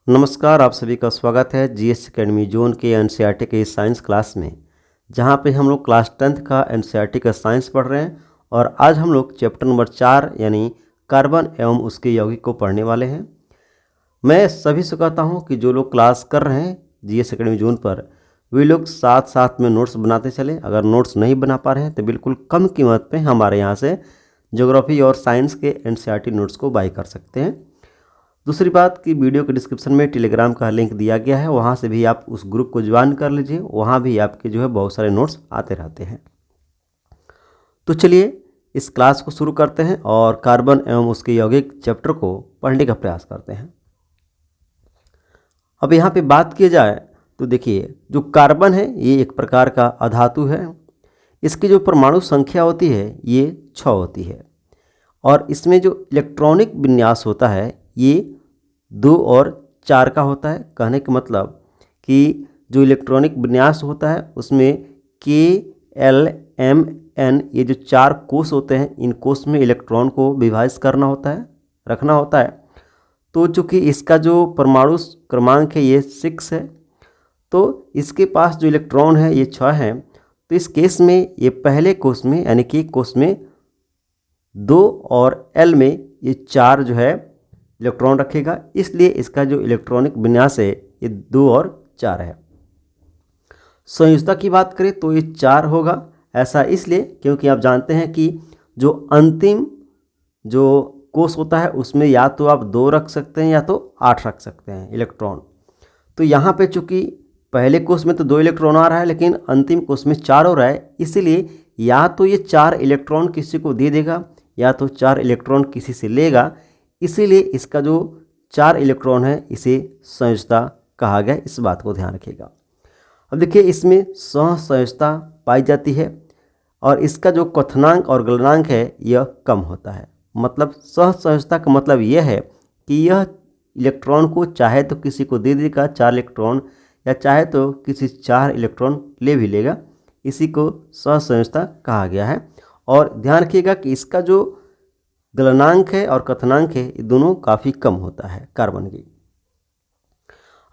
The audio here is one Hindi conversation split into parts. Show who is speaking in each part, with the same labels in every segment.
Speaker 1: नमस्कार, आप सभी का स्वागत है जीएस एकेडमी जोन के एनसीईआरटी के साइंस क्लास में, जहां पे हम लोग क्लास 10th का एनसीईआरटी का साइंस पढ़ रहे हैं। और आज हम लोग चैप्टर नंबर 4 यानी कार्बन एवं उसके यौगिक को पढ़ने वाले हैं। मैं सभी से कहता हूं कि जो लोग क्लास कर रहे हैं जीएस एकेडमी जोन पर, वे लोग साथ साथ में नोट्स बनाते चले। अगर नोट्स नहीं बना पा रहे हैं तो बिल्कुल कम कीमत पे हमारे यहाँ से ज्योग्राफी और साइंस के एनसीईआरटी नोट्स को बाई कर सकते हैं। दूसरी बात कि वीडियो के डिस्क्रिप्शन में टेलीग्राम का लिंक दिया गया है, वहाँ से भी आप उस ग्रुप को ज्वाइन कर लीजिए। वहाँ भी आपके जो है बहुत सारे नोट्स आते रहते हैं। तो चलिए इस क्लास को शुरू करते हैं और कार्बन एवं उसके यौगिक चैप्टर को पढ़ने का प्रयास करते हैं। अब यहाँ पे बात की जाए तो देखिए, जो कार्बन है ये एक प्रकार का अधातु है। इसकी जो परमाणु संख्या होती है ये 6 होती है और इसमें जो इलेक्ट्रॉनिक विन्यास होता है ये 2 और 4 का होता है। कहने का मतलब कि जो इलेक्ट्रॉनिक विन्यास होता है उसमें K, L, M, N ये जो 4 कोष होते हैं, इन कोष में इलेक्ट्रॉन को विभाजित करना होता है, रखना होता है। तो चूँकि इसका जो परमाणु क्रमांक है ये 6 है, तो इसके पास जो इलेक्ट्रॉन है ये 6 है। तो इस केस में ये पहले कोष में यानी कि कोष में 2 और L में ये 4 जो है इलेक्ट्रॉन रखेगा, इसलिए इसका जो इलेक्ट्रॉनिक विन्यास है ये 2 और 4 है। संयोजकता की बात करें तो ये 4 होगा। ऐसा इसलिए क्योंकि आप जानते हैं कि जो अंतिम जो कोष होता है उसमें या तो आप 2 रख सकते हैं या तो 8 रख सकते हैं इलेक्ट्रॉन। तो यहाँ पे चूँकि पहले कोष में तो 2 इलेक्ट्रॉन आ रहा है लेकिन अंतिम कोष में 4 हो रहा है, इसीलिए या तो ये 4 इलेक्ट्रॉन किसी को दे देगा या तो 4 इलेक्ट्रॉन किसी से लेगा। इसीलिए इसका जो 4 इलेक्ट्रॉन है इसे संयोजकता कहा गया, इस बात को ध्यान रखिएगा। अब देखिए, इसमें सहसंयोजकता पाई जाती है और इसका जो क्वथनांक और गलनांक है यह कम होता है। मतलब सहसंयोजकता का मतलब यह है कि यह इलेक्ट्रॉन को चाहे तो किसी को दे देगा 4 इलेक्ट्रॉन, या चाहे तो किसी 4 इलेक्ट्रॉन ले भी लेगा। इसी को सहसंयोजकता कहा गया है। और ध्यान रखिएगा कि इसका जो गलनांक है और क्वथनांक है ये दोनों काफ़ी कम होता है कार्बन की।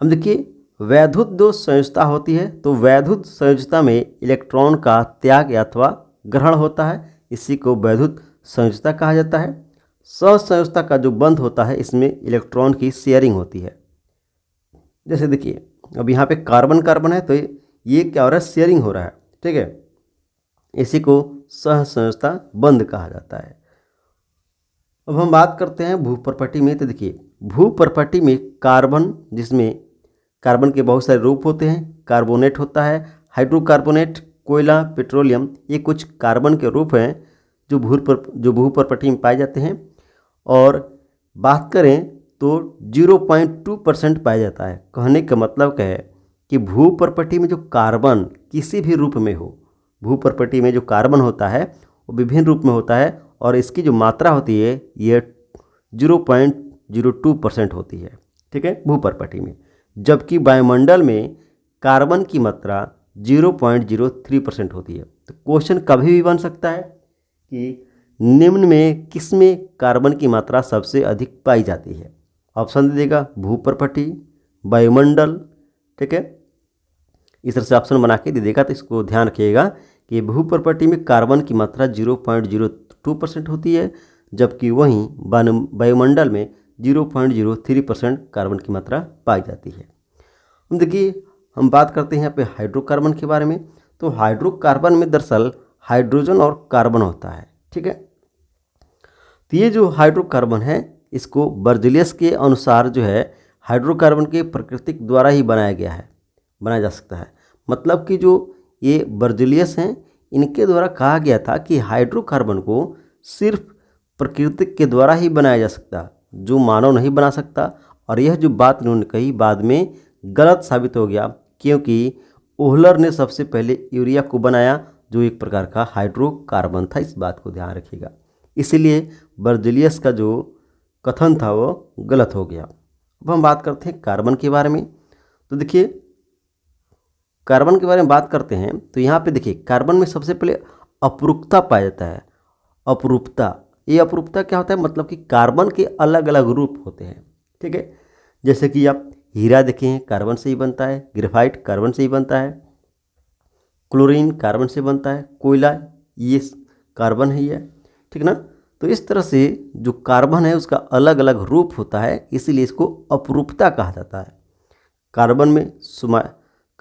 Speaker 1: अब देखिए, वैद्युत जो संयोजकता होती है तो वैद्युत संयोजकता में इलेक्ट्रॉन का त्याग अथवा ग्रहण होता है, इसी को वैद्युत संयोजकता कहा जाता है। सहसंयोजकता का जो बंध होता है इसमें इलेक्ट्रॉन की शेयरिंग होती है। जैसे देखिए, अब यहाँ पे कार्बन कार्बन है तो ये क्या हो रहा है, शेयरिंग हो रहा है, ठीक है। इसी को सहसंयोजकता बंध कहा जाता है। अब हम बात करते हैं भूप्रपटी में। तो देखिए, भूप्रपटी में कार्बन, जिसमें कार्बन के बहुत सारे रूप होते हैं, कार्बोनेट होता है, हाइड्रोकार्बोनेट, कोयला, पेट्रोलियम, ये कुछ कार्बन के रूप हैं जो भूप्रपटी में पाए जाते हैं। और बात करें तो 0.2% पाया जाता है। कहने का मतलब क्या है कि भूप्रपटी में जो कार्बन किसी भी रूप में हो, भूप्रपटी में जो कार्बन होता है वो विभिन्न रूप में होता है और इसकी जो मात्रा होती है ये 0.02% होती है, ठीक है, भूप्रपटी में। जबकि वायुमंडल में कार्बन की मात्रा 0.03% होती है। तो क्वेश्चन कभी भी बन सकता है कि निम्न में किस में कार्बन की मात्रा सबसे अधिक पाई जाती है। ऑप्शन दे देगा भूप्रपटी, वायुमंडल, ठीक है, इस तरह से ऑप्शन बना के दे देगा। तो इसको ध्यान रखिएगा कि भूप्रपटी में कार्बन की मात्रा 0.02% होती है, जबकि वहीं वायुमंडल में 0.03% कार्बन की मात्रा पाई जाती है। अब देखिए, हम बात करते हैं यहाँ पे हाइड्रोकार्बन के बारे में। तो हाइड्रोकार्बन में दरअसल हाइड्रोजन और कार्बन होता है, ठीक है। तो ये जो हाइड्रोकार्बन है इसको बर्ज़ेलियस के अनुसार जो है हाइड्रोकार्बन के प्राकृतिक द्वारा ही बनाया जा सकता है। मतलब कि जो ये बर्ज़ेलियस हैं इनके द्वारा कहा गया था कि हाइड्रोकार्बन को सिर्फ प्रकृति के द्वारा ही बनाया जा सकता, जो मानव नहीं बना सकता। और यह जो बात इन्होंने कही बाद में गलत साबित हो गया, क्योंकि ओहलर ने सबसे पहले यूरिया को बनाया जो एक प्रकार का हाइड्रोकार्बन था। इस बात को ध्यान रखिएगा। इसीलिए बर्ज़ेलियस का जो कथन था वो गलत हो गया। अब हम बात करते हैं कार्बन के बारे में। तो देखिए, कार्बन के बारे में बात करते हैं तो यहाँ पे देखिए, कार्बन में सबसे पहले अपरूपता पाया जाता है। अपरूपता, ये अपरूपता क्या होता है, मतलब कि कार्बन के अलग अलग रूप होते हैं, ठीक है। जैसे कि आप हीरा देखें कार्बन से ही बनता है, ग्रेफाइट कार्बन से ही बनता है, क्लोरीन कार्बन से बनता है, कोयला ये कार्बन ही है, ठीक ना। तो इस तरह से जो कार्बन है उसका अलग अलग रूप होता है, इसीलिए इसको अपरूपता कहा जाता है। कार्बन में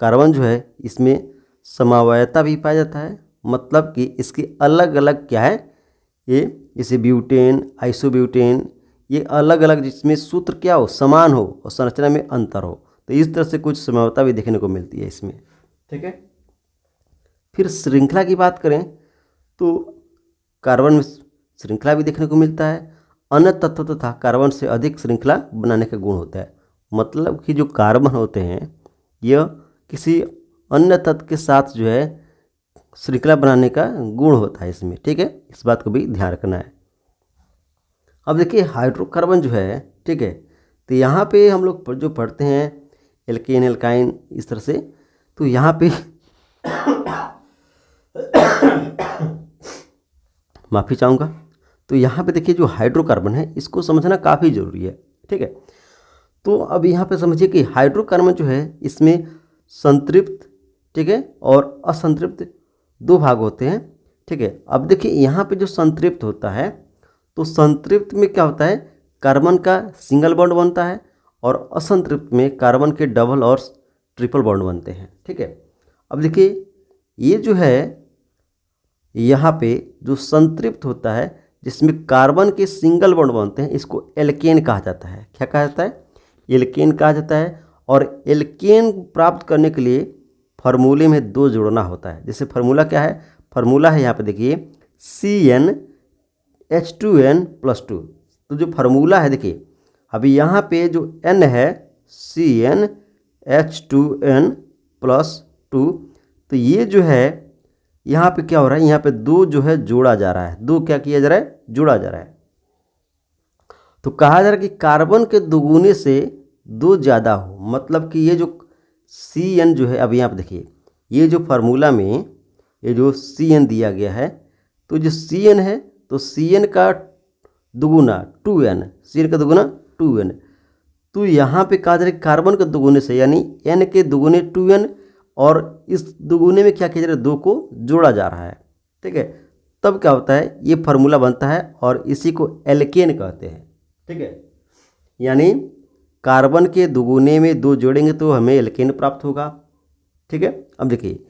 Speaker 1: कार्बन जो है इसमें समवायता भी पाया जाता है, मतलब कि इसके अलग अलग क्या है, ये जैसे ब्यूटेन, आइसोब्यूटेन, ये अलग अलग जिसमें सूत्र क्या हो, समान हो और संरचना में अंतर हो। तो इस तरह से कुछ समवायता भी देखने को मिलती है इसमें, ठीक है। फिर श्रृंखला की बात करें तो कार्बन में श्रृंखला भी देखने को मिलता है। अन्य तत्व तथा कार्बन से अधिक श्रृंखला बनाने का गुण होता है, मतलब कि जो कार्बन होते हैं यह किसी अन्य तत्व के साथ जो है श्रृंखला बनाने का गुण होता है इसमें, ठीक है। इस बात को भी ध्यान रखना है। अब देखिए हाइड्रोकार्बन जो है, ठीक है, तो यहाँ पे हम लोग जो पढ़ते हैं एल्केन एल्काइन इस तरह से, तो यहाँ पे माफ़ी चाहूँगा। तो यहाँ पे देखिए जो हाइड्रोकार्बन है इसको समझना काफ़ी ज़रूरी है, ठीक है। तो अब यहाँ पे समझिए कि हाइड्रोकार्बन जो है इसमें संतृप्त, ठीक है, और असंतृप्त दो भाग होते हैं, ठीक है। अब देखिए यहाँ पे जो संतृप्त होता है तो संतृप्त में क्या होता है, कार्बन का सिंगल बॉन्ड बनता है और असंतृप्त में कार्बन के डबल और ट्रिपल बॉन्ड बनते हैं, ठीक है। अब देखिए ये जो है यहाँ पे जो संतृप्त होता है जिसमें कार्बन के सिंगल बॉन्ड बनते हैं इसको एल्केन कहा जाता है। क्या कहा जाता है, एल्केन कहा जाता है। और एल्केन प्राप्त करने के लिए फार्मूले में दो जोड़ना होता है। जैसे फार्मूला क्या है, फार्मूला है यहाँ पे देखिए CnH2n+2। तो जो फार्मूला है देखिए अभी यहाँ पे जो n है CnH2n+2, तो ये जो है यहाँ पे क्या हो रहा है, यहाँ पे दो जो है जोड़ा जा रहा है, दो क्या किया जा रहा है, जोड़ा जा रहा है। तो कहा जा रहा है कि कार्बन के दोगुने से दो ज़्यादा हो, मतलब कि ये जो Cn जो है, अब यहाँ पे देखिए ये जो फार्मूला में ये जो Cn दिया गया है, तो जो Cn है तो Cn का दुगुना 2n, Cn का दुगुना 2n। तो यहाँ पे कहा जा रहा है कार्बन के दुगुने से यानी n के दुगुने 2n, और इस दुगुने में क्या किया जा रहा है, दो को जोड़ा जा रहा है, ठीक है। तब क्या होता है, ये फार्मूला बनता है और इसी को एल्केन कहते हैं, ठीक है। यानी कार्बन के दुगुने में दो जोड़ेंगे तो हमें एल्केन प्राप्त होगा, ठीक है। अब देखिए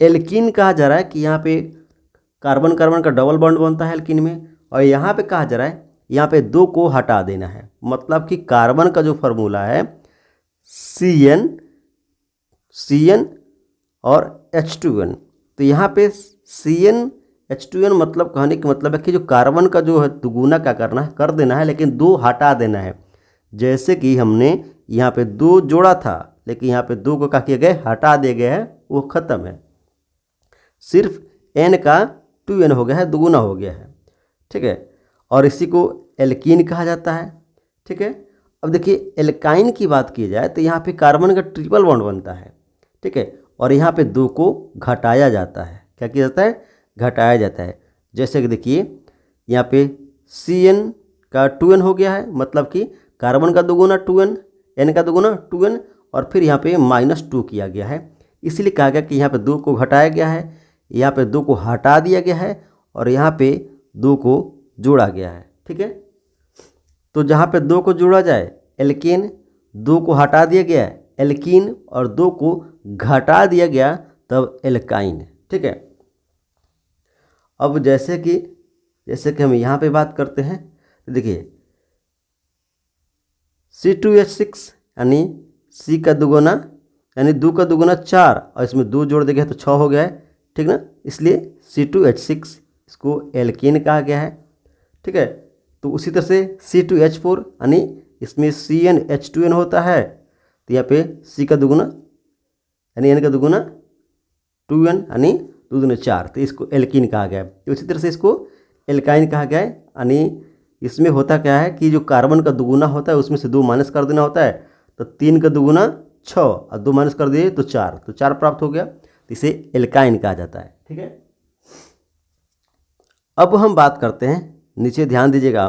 Speaker 1: एल्कीन कहा जा रहा है कि यहाँ पे कार्बन कार्बन का डबल बॉन्ड बनता है एल्कीन में, और यहाँ पे कहा जा रहा है यहाँ पे दो को हटा देना है, मतलब कि कार्बन का जो फार्मूला है Cn और H2n, तो यहाँ पे CnH2n मतलब कहने का मतलब है कि जो कार्बन का जो है दुगुना क्या करना है, कर देना है, लेकिन दो हटा देना है। जैसे कि हमने यहाँ पे दो जोड़ा था लेकिन यहाँ पे दो को क्या किया गया, हटा दिया गया है, वो ख़त्म है, सिर्फ n का 2n हो गया है, दुगुना हो गया है, ठीक है। और इसी को एल्कीन कहा जाता है, ठीक है। अब देखिए एल्काइन की बात की जाए तो यहाँ पे कार्बन का ट्रिपल बॉन्ड बनता है, ठीक है, और यहाँ पे दो को घटाया जाता है। क्या किया जाता है, घटाया जाता है। जैसे कि देखिए यहाँ पे Cn का 2n हो गया है, मतलब कि कार्बन का दुगुना 2n, n का दुगुना 2n, और फिर यहाँ पे -2 किया गया है। इसीलिए कहा गया कि यहाँ पे दो को घटाया गया है, यहाँ पे दो को हटा दिया गया है, और यहाँ पे दो को जोड़ा गया है, ठीक है। तो जहाँ पे दो को जोड़ा जाए एल्केन, दो को हटा दिया गया है एल्कीन, और दो को घटा दिया गया तब एल्काइन, ठीक है। अब जैसे कि हम यहाँ पे बात करते हैं, देखिए C2H6 यानी C का दुगुना यानी 2 का दुगुना 4, और इसमें दो जोड़ दिया गया तो 6 हो गया है, ठीक ना। इसलिए C2H6 इसको एल्कीन कहा गया है, ठीक है। तो उसी तरह से C2H4 यानी इसमें CnH2n होता है, तो यहाँ पे C का दुगुना यानी n का दुगुना 2n यानी 2 दूनी 4, तो इसको एल्कीन कहा गया है। तो इसी तरह से इसको एल्काइन कहा गया है। यानी इसमें होता क्या है कि जो कार्बन का दुगुना होता है उसमें से दो माइनस कर देना होता है, तो 3 का दुगुना 6 और दो माइनस कर दिए तो 4, तो 4 प्राप्त हो गया, तो इसे एल्काइन कहा जाता है, ठीक है। अब हम बात करते हैं, नीचे ध्यान दीजिएगा,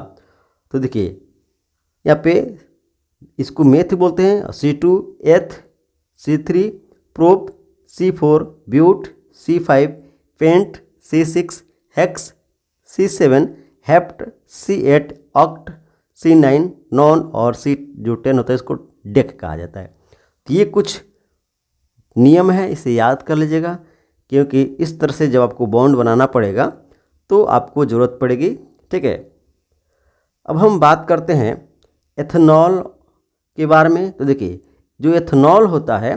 Speaker 1: तो देखिए यहाँ पे इसको मेथ बोलते हैं, C2 eth, C3 prop, C4 but, C5 pent, C6 hex, C7 hept, C8 oct, C9 non और जो 10 होता है इसको डेक कहा जाता है। तो ये कुछ नियम है, इसे याद कर लीजिएगा, क्योंकि इस तरह से जब आपको बॉन्ड बनाना पड़ेगा तो आपको ज़रूरत पड़ेगी। ठीक है, अब हम बात करते हैं एथेनॉल के बारे में। तो देखिए, जो एथेनॉल होता है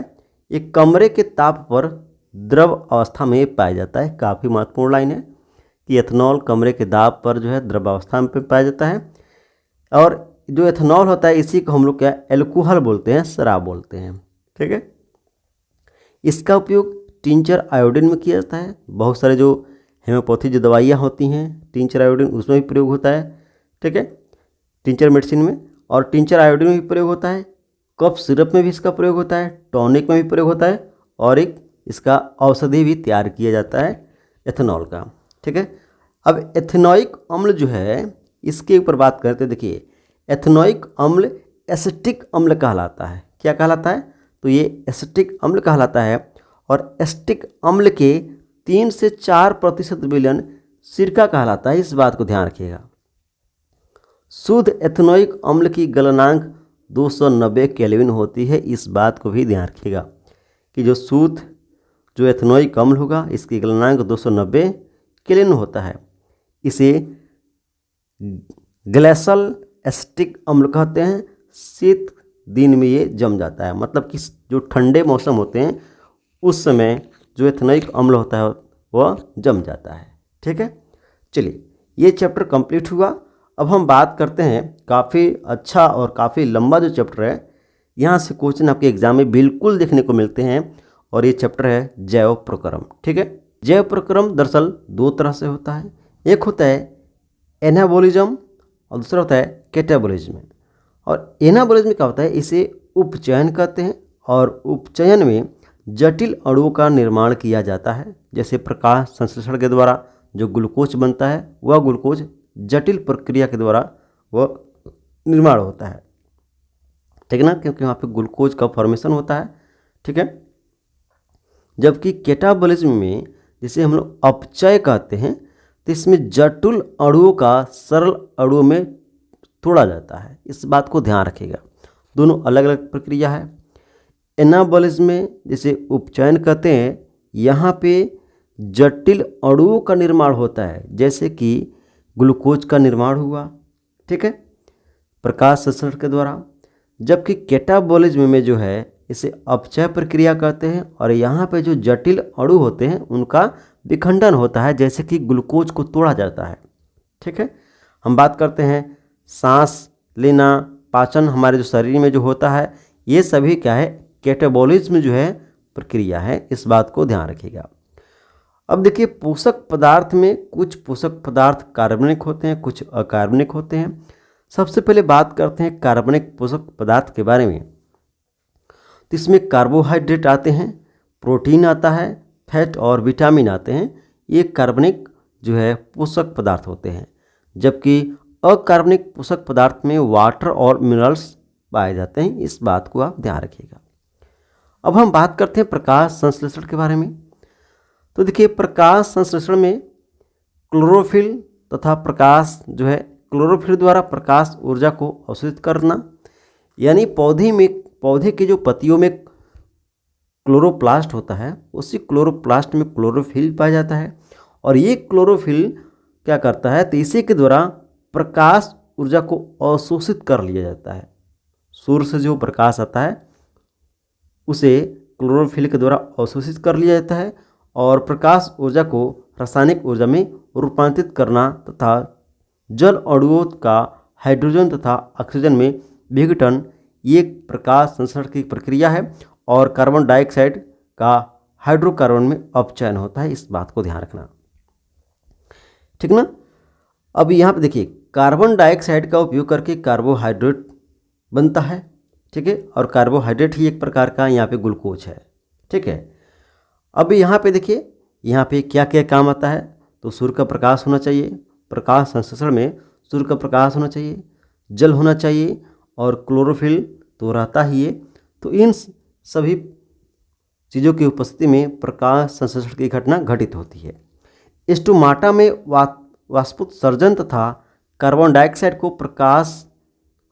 Speaker 1: ये कमरे के ताप पर द्रव अवस्था में पाया जाता है। काफ़ी महत्वपूर्ण लाइन है कि एथेनॉल कमरे के दाब पर जो है द्रव अवस्था में पाया जाता है। और जो एथेनॉल होता है इसी को हम लोग क्या एल्कोहल बोलते हैं, शराब बोलते हैं। ठीक है, इसका उपयोग टिंचर आयोडीन में किया जाता है। बहुत सारे जो हेमोपैथी जो दवाइयाँ होती हैं टिंचर आयोडीन उसमें भी प्रयोग होता है। ठीक है, टिंचर मेडिसिन में, और टिंचर आयोडीन में भी प्रयोग होता है। कफ सिरप में भी इसका प्रयोग होता है, टॉनिक में भी प्रयोग होता है, और एक इसका औषधि भी तैयार किया जाता है एथेनॉल का। ठीक है, अब एथेनॉइक अम्ल जो है इसके ऊपर बात करते हैं। देखिए, एथेनॉइक अम्ल एसिटिक अम्ल कहलाता है। क्या कहलाता है? तो ये एसिटिक अम्ल कहलाता है, और एसिटिक अम्ल के 3 से 4% विलयन सिरका कहलाता है। इस बात को ध्यान रखिएगा। शुद्ध एथेनॉइक अम्ल की गलनांक 290 केल्विन होती है। इस बात को भी ध्यान रखिएगा कि जो शुद्ध जो एथेनॉइक अम्ल होगा इसकी गलनांक 290 केल्विन होता है। इसे ग्लेशियल एसिटिक अम्ल कहते हैं। शीत दिन में ये जम जाता है, मतलब कि जो ठंडे मौसम होते हैं उस समय जो एथेनॉइक अम्ल होता है वह जम जाता है। ठीक है, चलिए ये चैप्टर कंप्लीट हुआ। अब हम बात करते हैं, काफ़ी अच्छा और काफ़ी लंबा जो चैप्टर है, यहाँ से क्वेश्चन आपके एग्जाम में बिल्कुल देखने को मिलते हैं, और ये चैप्टर है जैव प्रक्रम। ठीक है, जैव प्रक्रम दरअसल 2 तरह से होता है। एक होता है एनाबोलिज्म और दूसरा होता है कैटाबोलिज्म। और एनाबोलिज्म क्या होता है, इसे उपचयन कहते हैं, और उपचयन में जटिल अणुओं का निर्माण किया जाता है। जैसे प्रकाश संश्लेषण के द्वारा जो ग्लूकोज बनता है वह ग्लूकोज जटिल प्रक्रिया के द्वारा वह निर्माण होता है। ठीक है ना, क्योंकि वहाँ पे ग्लूकोज का फॉर्मेशन होता है। ठीक है, जबकि कैटाबोलिज्म में जिसे हम लोग अपचय कहते हैं, तो इसमें जटिल अणुओं का सरल अणुओं में तोड़ा जाता है। इस बात को ध्यान रखिएगा, दोनों अलग अलग प्रक्रिया है। एनाबोलिज्म में जिसे उपचयन कहते हैं, यहाँ पे जटिल अणुओं का निर्माण होता है, जैसे कि ग्लूकोज का निर्माण हुआ। ठीक है, प्रकाश संश्लेषण के द्वारा। जबकि कैटाबोलिज्म में जो है इसे अपचय प्रक्रिया कहते हैं, और यहाँ पे जो जटिल अणु होते हैं उनका विखंडन होता है, जैसे कि ग्लूकोज को तोड़ा जाता है। ठीक है, हम बात करते हैं सांस लेना, पाचन हमारे जो शरीर में जो होता है, ये सभी क्या है कैटाबोलिज्म जो है प्रक्रिया है। इस बात को ध्यान रखिएगा। अब देखिए, पोषक पदार्थ में कुछ पोषक पदार्थ कार्बनिक होते हैं, कुछ अकार्बनिक होते हैं। सबसे पहले बात करते हैं कार्बनिक पोषक पदार्थ के बारे में। तो इसमें कार्बोहाइड्रेट आते हैं, प्रोटीन आता है, फैट और विटामिन आते हैं। ये कार्बनिक जो है पोषक पदार्थ होते हैं। जबकि अकार्बनिक पोषक पदार्थ में वाटर और मिनरल्स पाए जाते हैं। इस बात को आप ध्यान रखिएगा। अब हम बात करते हैं प्रकाश संश्लेषण के बारे में। तो देखिए, प्रकाश संश्लेषण में क्लोरोफिल तथा प्रकाश जो है क्लोरोफिल द्वारा प्रकाश ऊर्जा को अवशोषित करना, यानी पौधे के जो पत्तियों में क्लोरोप्लास्ट होता है, उसी क्लोरोप्लास्ट में क्लोरोफिल पाया जाता है, और ये क्लोरोफिल क्या करता है, तो इसी के द्वारा प्रकाश ऊर्जा को अवशोषित कर लिया जाता है। सूर्य से जो प्रकाश आता है उसे क्लोरोफिल के द्वारा अवशोषित कर लिया जाता है, और प्रकाश ऊर्जा को रासायनिक ऊर्जा में रूपांतरित करना तथा जल अणुओं का हाइड्रोजन तथा ऑक्सीजन में विघटन, ये प्रकाश संश्लेषण की प्रक्रिया है। और कार्बन डाइऑक्साइड का हाइड्रोकार्बन में अपचयन होता है। इस बात को ध्यान रखना, ठीक ना। अब यहाँ पे देखिए, कार्बन डाइऑक्साइड का उपयोग करके कार्बोहाइड्रेट बनता है। ठीक है, और कार्बोहाइड्रेट ही एक प्रकार का यहाँ पे ग्लूकोज है। ठीक है, अब यहाँ पे देखिए, यहाँ पे क्या क्या काम आता है। तो सूर्य का प्रकाश होना चाहिए, प्रकाश संश्लेषण में सूर्य का प्रकाश होना चाहिए, जल होना चाहिए, और क्लोरोफिल तो रहता ही है। तो इन सभी चीज़ों की उपस्थिति में प्रकाश संश्लेषण की घटना घटित होती है। स्टोमाटा में वाष्पोत्सर्जन तथा कार्बन डाइऑक्साइड को प्रकाश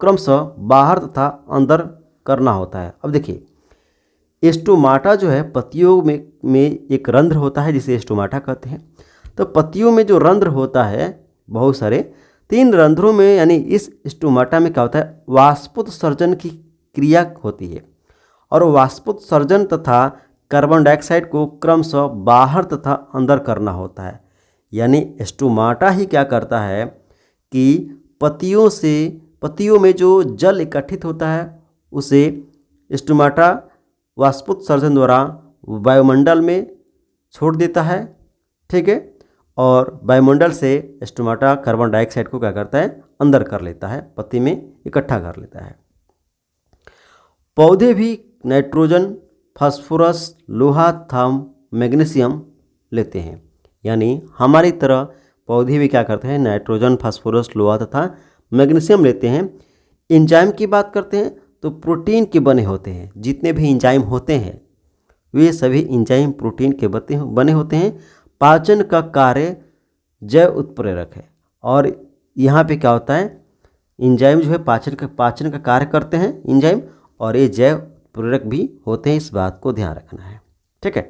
Speaker 1: क्रमशः बाहर तथा अंदर करना होता है। अब देखिए, स्टोमाटा जो है पत्तियों में एक रंध्र होता है जिसे स्टोमाटा कहते हैं। तो पत्तियों में जो रंध्र होता है बहुत सारे, 3 रंध्रों में यानी इस स्टोमाटा में क्या होता है, वाष्पोत्सर्जन की क्रिया होती है और वाष्पोत्सर्जन तथा कार्बन डाइऑक्साइड को क्रमशः बाहर तथा अंदर करना होता है। यानी स्टोमाटा ही क्या करता है कि पत्तियों में जो जल इकट्ठित होता है उसे स्टोमाटा वाष्पोत्सर्जन द्वारा वायुमंडल में छोड़ देता है। ठीक है, और वायुमंडल से स्टोमाटा कार्बन डाइऑक्साइड को क्या करता है, अंदर कर लेता है, पत्ती में इकट्ठा कर लेता है। पौधे भी नाइट्रोजन, फास्फोरस, लोहा तथा मैग्नीशियम लेते हैं। यानी हमारी तरह पौधे भी क्या करते हैं, नाइट्रोजन, फास्फोरस, लोहा तथा मैग्नीशियम लेते हैं। एंजाइम की बात करते हैं तो प्रोटीन के बने होते हैं। जितने भी एंजाइम होते हैं वे सभी एंजाइम प्रोटीन के बने होते हैं। पाचन का कार्य जैव उत्प्रेरक है। और यहाँ पे क्या होता है, एंजाइम जो है पाचन का कार्य करते हैं एंजाइम, और ये जैव उत्प्रेरक भी होते हैं। इस बात को ध्यान रखना है। ठीक है,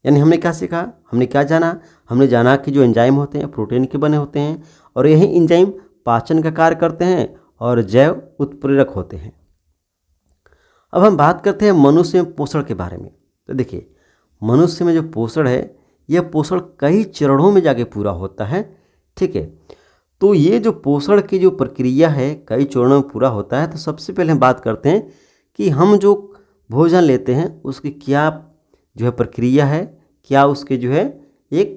Speaker 1: यानी हमने क्या सीखा, हमने क्या जाना, हमने जाना कि जो एंजाइम होते हैं प्रोटीन के बने होते हैं और यही एंजाइम पाचन का कार्य करते हैं और जैव उत्प्रेरक होते हैं। अब हम बात करते हैं मनुष्य में पोषण के बारे में। तो देखिए, मनुष्य में जो पोषण है यह पोषण कई चरणों में जाके पूरा होता है। ठीक है, तो ये जो पोषण की जो प्रक्रिया है कई चरणों में पूरा होता है। तो सबसे पहले हम बात करते हैं कि हम जो भोजन लेते हैं उसकी क्या जो है प्रक्रिया है, क्या उसके जो है एक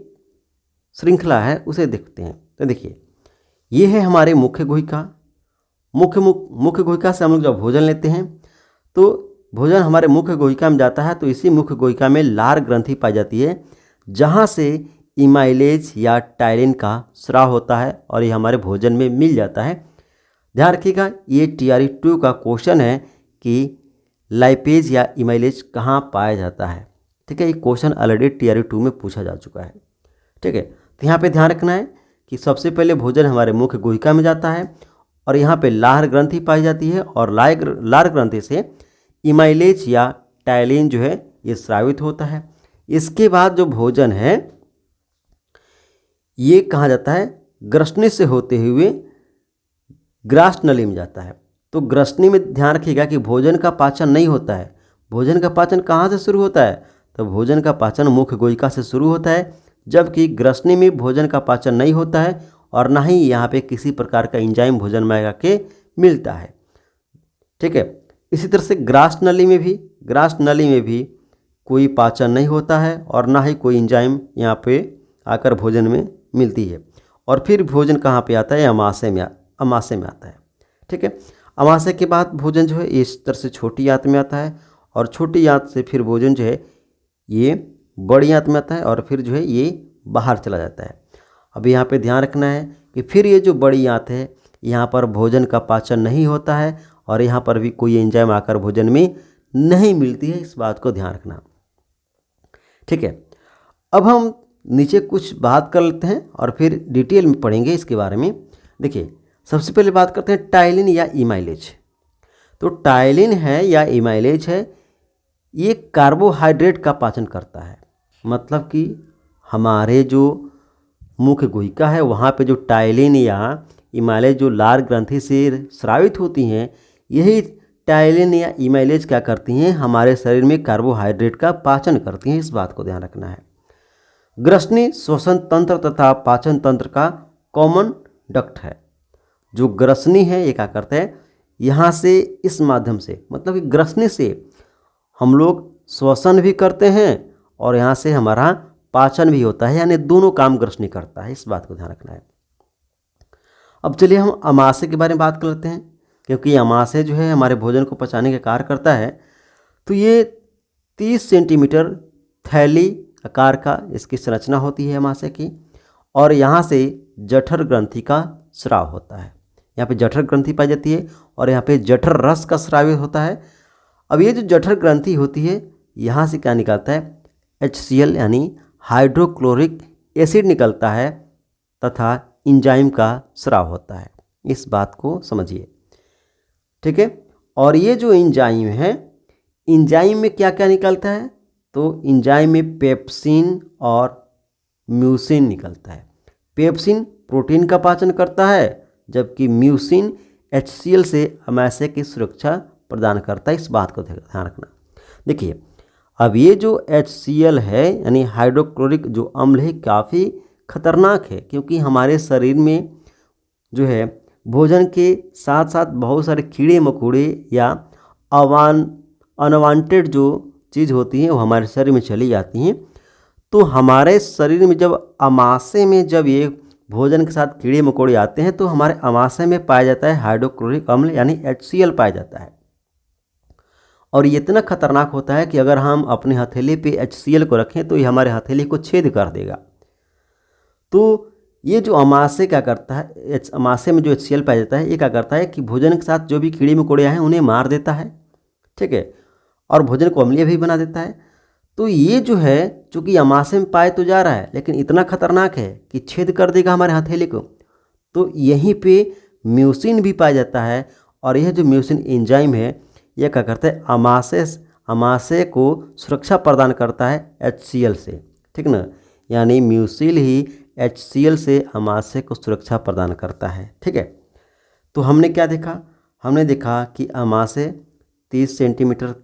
Speaker 1: श्रृंखला है, उसे देखते हैं। तो देखिए, ये है हमारे मुख्य गुहिका। मुख्य गुहिका से हम लोग जब भोजन लेते हैं तो भोजन हमारे मुख्य गुहिका में जाता है। तो इसी मुख्य गुहिका में लार ग्रंथि पाई जाती है जहाँ से इमाइलेज या टायलिन का स्राव होता है और ये हमारे भोजन में मिल जाता है। ध्यान रखिएगा, ये TRE2 का क्वेश्चन है कि लाइपेज या इमाइलेज कहाँ पाया जाता है। ठीक है, ये क्वेश्चन ऑलरेडी TRE2 में पूछा जा चुका है। ठीक है, तो यहाँ पे ध्यान रखना है कि सबसे पहले भोजन हमारे मुख्य गुहिका में जाता है और यहाँ पे लार ग्रंथि पाई जाती है और लार ग्रंथि से इमाइलेज या टायलिन जो है ये स्रावित होता है। इसके बाद जो भोजन है ये कहाँ जाता है, ग्रसनी से होते हुए ग्रास नली में जाता है। तो ग्रसनी में ध्यान रखिएगा कि भोजन का पाचन नहीं होता है। भोजन का पाचन कहाँ से शुरू होता है, तो भोजन का पाचन मुख्य गुहिका से शुरू होता है, जबकि ग्रसनी में भोजन का पाचन नहीं होता है और ना ही यहाँ पे किसी प्रकार का एंजाइम भोजन में आके मिलता है। ठीक है, इसी तरह से ग्रास नली में भी कोई पाचन नहीं होता है और ना ही कोई एंजाइम यहाँ पे आकर भोजन में मिलती है। और फिर भोजन कहाँ पे आता है, अमाशय में आता है। ठीक है, अमाशय के बाद भोजन जो है इस तरह से छोटी आंत में आता है और छोटी आंत से फिर भोजन जो है ये बड़ी आंत में आता है और फिर जो है ये बाहर चला जाता है। अब यहाँ पे ध्यान रखना है कि फिर ये जो बड़ी आंत है यहाँ पर भोजन का पाचन नहीं होता है और यहाँ पर भी कोई एंजाइम आकर भोजन में नहीं मिलती है। इस बात को ध्यान रखना। ठीक है, अब हम नीचे कुछ बात कर लेते हैं और फिर डिटेल में पढ़ेंगे इसके बारे में। देखिए, सबसे पहले बात करते हैं टायलिन या इमाइलेज। तो टायलिन है या इमाइलेज है, ये कार्बोहाइड्रेट का पाचन करता है। मतलब कि हमारे जो मुख्य गुहिका है वहाँ पे जो टायलिन या इमाइलेज जो लार ग्रंथि से स्रावित होती हैं, यही टायलिन या इमाइलेज क्या करती हैं, हमारे शरीर में कार्बोहाइड्रेट का पाचन करती हैं। इस बात को ध्यान रखना है। ग्रसनी श्वसन तंत्र तथा पाचन तंत्र का कॉमन डक्ट है। जो ग्रसनी है ये क्या करता है, यहाँ से इस माध्यम से, मतलब कि ग्रसनी से हम लोग श्वसन भी करते हैं और यहाँ से हमारा पाचन भी होता है, यानी दोनों काम ग्रसनी करता है। इस बात को ध्यान रखना है। अब चलिए हम अमाशय के बारे में बात कर लेते हैं, क्योंकि अमाशय जो है हमारे भोजन को पचाने का कार्य करता है। तो ये 30 सेंटीमीटर थैली आकार का इसकी संरचना होती है अमाशय की, और यहाँ से जठर ग्रंथि का स्राव होता है। यहाँ पे जठर ग्रंथि पाई जाती है और यहाँ पे जठर रस का स्राव होता है। अब ये जो जठर ग्रंथि होती है यहाँ से क्या निकलता है, HCl यानी हाइड्रोक्लोरिक एसिड निकलता है तथा इंजाइम का स्राव होता है। इस बात को समझिए, ठीक है। और ये जो इंजाइम है, इंजाइम में क्या क्या निकलता है, तो इंजाइम में पेप्सिन और म्यूसिन निकलता है। पेप्सिन प्रोटीन का पाचन करता है जबकि म्यूसिन HCl से अमाशय की सुरक्षा प्रदान करता है। इस बात को ध्यान रखना। देखिए अब ये जो HCl है यानी हाइड्रोक्लोरिक जो अम्ल है काफ़ी खतरनाक है, क्योंकि हमारे शरीर में जो है भोजन के साथ साथ बहुत सारे कीड़े मकोड़े या अनवांटेड जो चीज़ होती हैं वो हमारे शरीर में चली जाती हैं। तो हमारे शरीर में जब अमाशय में जब ये भोजन के साथ कीड़े मकोड़े आते हैं तो हमारे अमाशय में पाया जाता है हाइड्रोक्लोरिक अम्ल यानी HCl पाया जाता है। और ये इतना खतरनाक होता है कि अगर हम अपने हथेली पे HCl को रखें तो ये हमारे हथेली को छेद कर देगा। तो ये जो अमाशय क्या करता है, अमाशय में जो HCl पाया जाता है ये क्या करता है कि भोजन के साथ जो भी कीड़े मकोड़े आए हैं उन्हें मार देता है, ठीक है, और भोजन को अम्लीय भी बना देता है। तो ये जो है चूँकि अमाशय में पाए तो जा रहा है लेकिन इतना खतरनाक है कि छेद कर देगा हमारे हथेली को। तो यहीं पे म्यूसिन भी पाया जाता है और यह जो म्यूसिन एंजाइम है यह क्या करता है, अमाशय को सुरक्षा प्रदान करता है HCl से, ठीक ना। यानी म्यूसिल ही HCl से अमाशय को सुरक्षा प्रदान करता है, ठीक है। तो हमने क्या देखा, हमने देखा कि अमाशय 30 सेंटीमीटर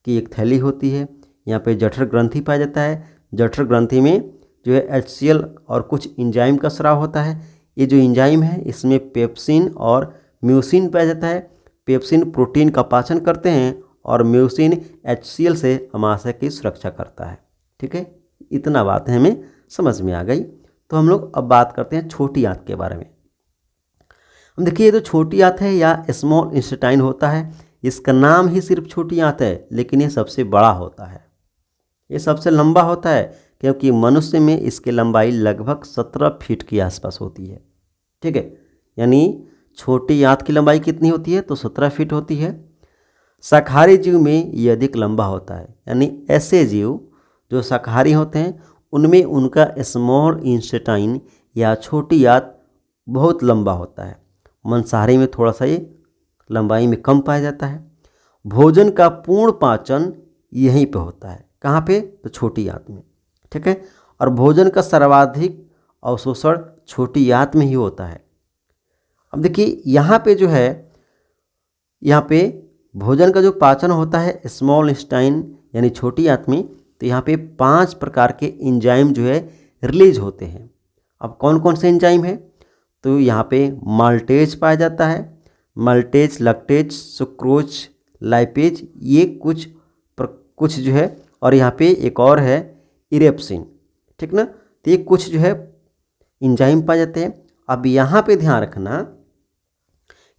Speaker 1: की एक थैली होती है। यहाँ पे जठर ग्रंथि पाया जाता है। जठर ग्रंथि में जो है HCl और कुछ इंजाइम का स्राव होता है। ये जो इंजाइम है इसमें पेप्सिन और म्यूसिन पाया जाता है। पेप्सिन प्रोटीन का पाचन करते हैं और म्यूसिन HCl से अमाशय की सुरक्षा करता है, ठीक है। इतना बात है हमें समझ में आ गई। तो हम लोग अब बात करते हैं छोटी आंत के बारे में। हम देखिए ये तो छोटी आंत है या स्मॉल इंटेस्टाइन होता है, इसका नाम ही सिर्फ छोटी आंत है लेकिन ये सबसे बड़ा होता है, ये सबसे लंबा होता है क्योंकि मनुष्य में इसकी लंबाई लगभग 17 फीट के आसपास होती है, ठीक है। यानी छोटी आंत की लंबाई कितनी होती है, तो 17 फीट होती है। शाकाहारी जीव में ये अधिक लंबा होता है, यानी ऐसे जीव जो शाकाहारी होते हैं उनमें उनका स्मॉल इंटेस्टाइन या छोटी आंत बहुत लंबा होता है। मांसाहारी में थोड़ा सा ये लंबाई में कम पाया जाता है। भोजन का पूर्ण पाचन यहीं पे होता है, कहाँ पे, तो छोटी आंत में, ठीक है। और भोजन का सर्वाधिक अवशोषण छोटी आंत में ही होता है। अब देखिए यहाँ पे जो है, यहाँ पे भोजन का जो पाचन होता है स्मॉल इंटेस्टाइन यानी छोटी आंत में, तो यहाँ पे 5 प्रकार के एंजाइम जो है रिलीज होते हैं। अब कौन कौन से एंजाइम है, तो यहाँ पे माल्टेज पाया जाता है। माल्टेज, लैक्टेज, सुक्रोज, लाइपेज, ये कुछ जो है, और यहाँ पे एक और है इरेप्सिन, ठीक ना। तो ये कुछ जो है एंजाइम पाए जाते हैं। अब यहाँ पे ध्यान रखना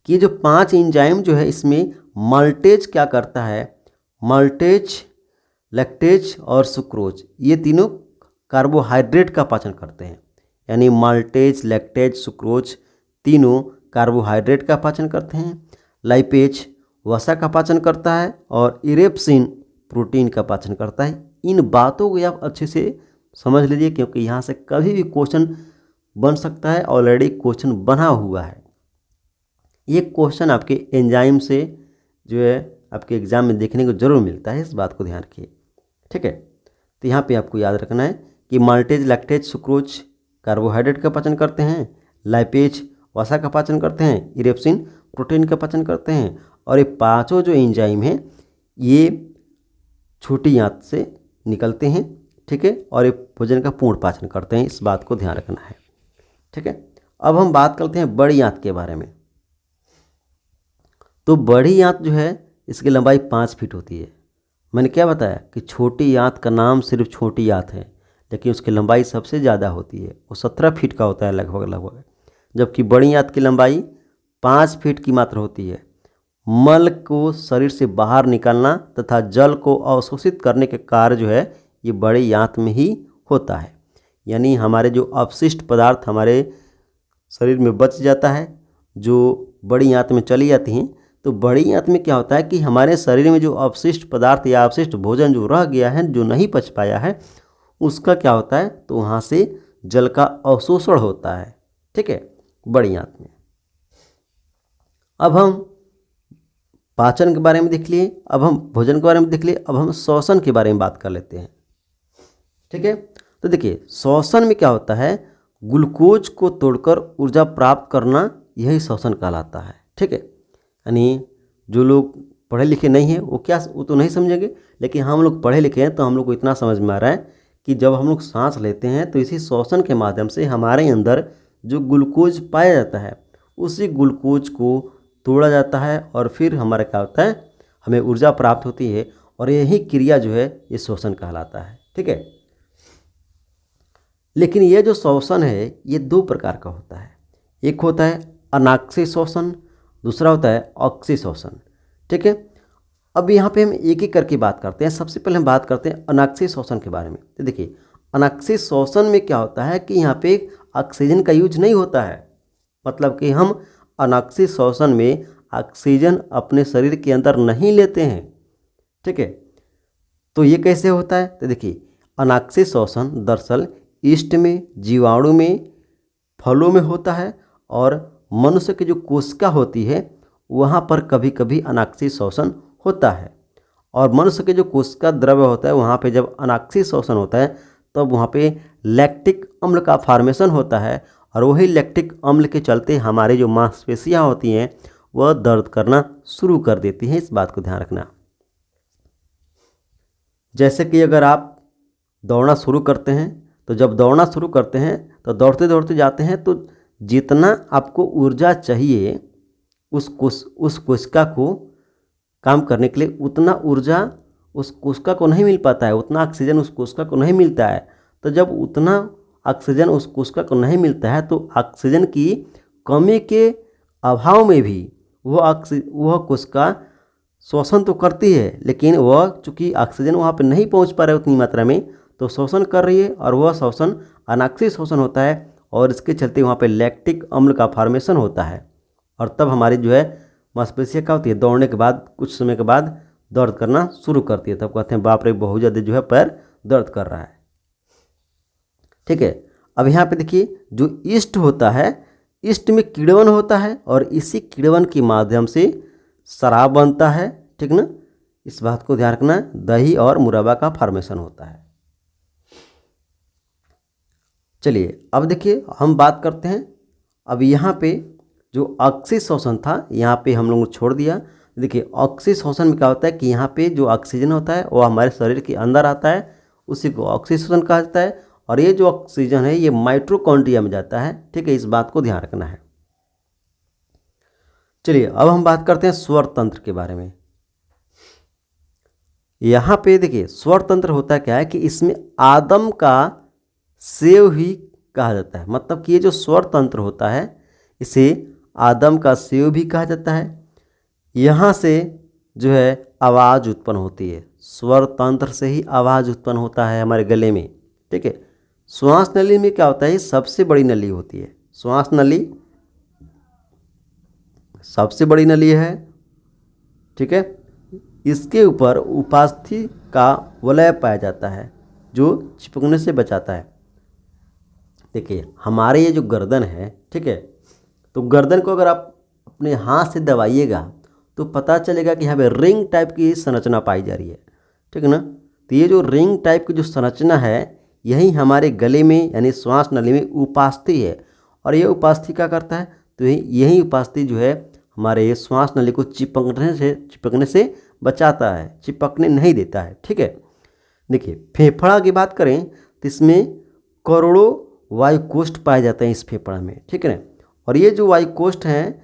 Speaker 1: कि जो 5 एंजाइम जो है इसमें माल्टेज क्या करता है, माल्टेज, लैक्टेज और सुक्रोज ये तीनों कार्बोहाइड्रेट का पाचन करते हैं। यानी माल्टेज, लैक्टेज, सुक्रोज तीनों कार्बोहाइड्रेट का पाचन करते हैं। लाइपेज वसा का पाचन करता है और इरेप्सिन प्रोटीन का पाचन करता है। इन बातों को आप अच्छे से समझ लीजिए क्योंकि यहाँ से कभी भी क्वेश्चन बन सकता है, ऑलरेडी क्वेश्चन बना हुआ है। ये क्वेश्चन आपके एंजाइम से जो है आपके एग्जाम में देखने को जरूर मिलता है, इस बात को ध्यान रखिए, ठीक है। तो यहाँ पे आपको याद रखना है कि माल्टेज, लैक्टेज, सुक्रोज कार्बोहाइड्रेट का पाचन करते हैं, लाइपेज वसा का पाचन करते हैं, इरेप्सिन प्रोटीन का पाचन करते हैं, और ये पांचों जो एंजाइम हैं ये छोटी आंत से निकलते हैं, ठीक है, और ये भोजन का पूर्ण पाचन करते हैं। इस बात को ध्यान रखना है, ठीक है। अब हम बात करते हैं बड़ी आंत के बारे में। तो बड़ी आंत जो है इसकी लंबाई 5 फीट होती है। मैंने क्या बताया कि छोटी आंत का नाम सिर्फ छोटी आंत है लेकिन उसकी लंबाई सबसे ज़्यादा होती है, वो 17 फीट का होता है लगभग, जबकि बड़ी आंत की लंबाई 5 फीट की मात्र होती है। मल को शरीर से बाहर निकालना तथा जल को अवशोषित करने के कार्य जो है ये बड़ी आंत में ही होता है। यानी हमारे जो अपशिष्ट पदार्थ हमारे शरीर में बच जाता है जो बड़ी आंत में चली जाती हैं। तो बड़ी आंत में क्या होता है कि हमारे शरीर में जो अवशिष्ट पदार्थ या अवशिष्ट भोजन जो रह गया है, जो नहीं पच पाया है, उसका क्या होता है, तो वहाँ से जल का अवशोषण होता है। ठीक है, बड़ी आंत में। अब हम पाचन के बारे में देख लिए, अब हम भोजन के बारे में देख लिए, अब हम श्वसन के बारे में बात कर लेते हैं। ठीक है, तो देखिए श्वसन में क्या होता है, ग्लूकोज को तोड़कर ऊर्जा प्राप्त करना, यही श्वसन कहलाता है। ठीक है, यानी जो लोग पढ़े लिखे नहीं हैं वो तो नहीं समझेंगे, लेकिन हम लोग पढ़े लिखे हैं तो हम लोग को इतना समझ में आ रहा है कि जब हम लोग सांस लेते हैं तो इसी श्वसन के माध्यम से हमारे अंदर जो ग्लूकोज पाया जाता है, उसी ग्लूकोज को तोड़ा जाता है और फिर हमारा क्या होता है, हमें ऊर्जा प्राप्त होती है, और यही क्रिया जो है ये श्वसन कहलाता है। ठीक है, लेकिन ये जो श्वसन है ये दो प्रकार का होता है। एक होता है अनाक्षी श्वसन, दूसरा होता है अक्षी श्वसन। ठीक है, अब यहाँ पे हम एक एक करके बात करते हैं। सबसे पहले हम बात करते हैं अनाक्षी श्वसन के बारे में। तो देखिए अनाक्षी श्वसन में क्या होता है कि यहाँ पे ऑक्सीजन का यूज नहीं होता है, मतलब कि हम अनाक्षी श्वसन में ऑक्सीजन अपने शरीर के अंदर नहीं लेते हैं। ठीक है, तो ये कैसे होता है, तो देखिए अनाक्षी श्वसन दरअसल ईस्ट में, जीवाणु में, फलों में होता है, और मनुष्य की जो कोशिका होती है वहाँ पर कभी कभी अनाक्षी श्वसन होता है। और मनुष्य के जो कोशिका द्रव्य होता है वहाँ पे जब अनाक्षी श्वसन होता है तब वहाँ पे लैक्टिक अम्ल का फॉर्मेशन होता है, और वही लैक्टिक अम्ल के चलते हमारी जो मांसपेशियाँ होती हैं वह दर्द करना शुरू कर देती हैं। इस बात को ध्यान रखना। जैसे कि अगर आप दौड़ना शुरू करते हैं, तो जब दौड़ना शुरू करते हैं तो दौड़ते दौड़ते जाते हैं, तो जितना आपको ऊर्जा चाहिए उस कोशिका को काम करने के लिए, उतना ऊर्जा उस कोशिका को नहीं मिल पाता है, उतना ऑक्सीजन उस कोशिका को नहीं मिलता है। तो जब उतना ऑक्सीजन उस कोशिका को नहीं मिलता है तो ऑक्सीजन की कमी के अभाव में भी वह कोशिका श्वसन तो करती है, लेकिन वह चूँकि ऑक्सीजन वहाँ पर नहीं पहुँच पा रहा है उतनी मात्रा में, तो श्वसन कर रही है, और वह श्वसन अनाक्षी श्वसन होता है, और इसके चलते वहाँ पे लैक्टिक अम्ल का फॉर्मेशन होता है, और तब हमारी जो है मांसपेशियाँ क्या होती है, दौड़ने के बाद कुछ समय के बाद दर्द करना शुरू करती है। तब कहते हैं बाप रे बहुत ज़्यादा जो है पैर दर्द कर रहा है। ठीक है, अब यहाँ पे देखिए जो ईस्ट होता है, ईस्ट में किण्वन होता है, और इसी किण्वन के माध्यम से शराब बनता है। ठीक ना, इस बात को ध्यान रखना, दही और मुरब्बा का फॉर्मेशन होता है। चलिए अब देखिए हम बात करते हैं, अब यहाँ पे जो अक्षी श्वसन था यहाँ पे हम लोगों ने छोड़ दिया। देखिए अक्षी श्वसन में क्या होता है कि यहाँ पे जो ऑक्सीजन होता है वो हमारे शरीर के अंदर आता है, उसी को अक्षी श्वसन कहा जाता है, और ये जो ऑक्सीजन है ये माइटोकॉन्ड्रिया में जाता है। ठीक है, इस बात को ध्यान रखना है। चलिए अब हम बात करते हैं स्वर तंत्र के बारे में। यहाँ पे देखिए स्वर तंत्र होता क्या है कि इसमें आदम का सेव ही कहा जाता है, मतलब कि ये जो स्वर तंत्र होता है इसे आदम का सेव भी कहा जाता है। यहाँ से जो है आवाज़ उत्पन्न होती है, स्वर तंत्र से ही आवाज़ उत्पन्न होता है हमारे गले में। ठीक है, श्वास नली में क्या होता है, सबसे बड़ी नली होती है, श्वास नली सबसे बड़ी नली है। ठीक है, इसके ऊपर उपास्थि का वलय पाया जाता है जो चिपकने से बचाता है। देखिए हमारे ये जो गर्दन है, ठीक है, तो गर्दन को अगर आप अपने हाथ से दबाइएगा तो पता चलेगा कि यहाँ पे रिंग टाइप की संरचना पाई जा रही है। ठीक है ना, तो ये जो रिंग टाइप की जो संरचना है यही हमारे गले में यानी श्वास नली में उपास्थि है, और ये उपास्थि क्या करता है, तो यही उपास्थि जो है हमारे ये श्वास नली को चिपकने से बचाता है, चिपकने नहीं देता है। ठीक है, देखिए फेफड़ा की बात करें तो इसमें करोड़ों वायुकोष्ठ पाए जाते हैं इस फेफड़ा में। ठीक है ना, और ये जो वायुकोष्ठ हैं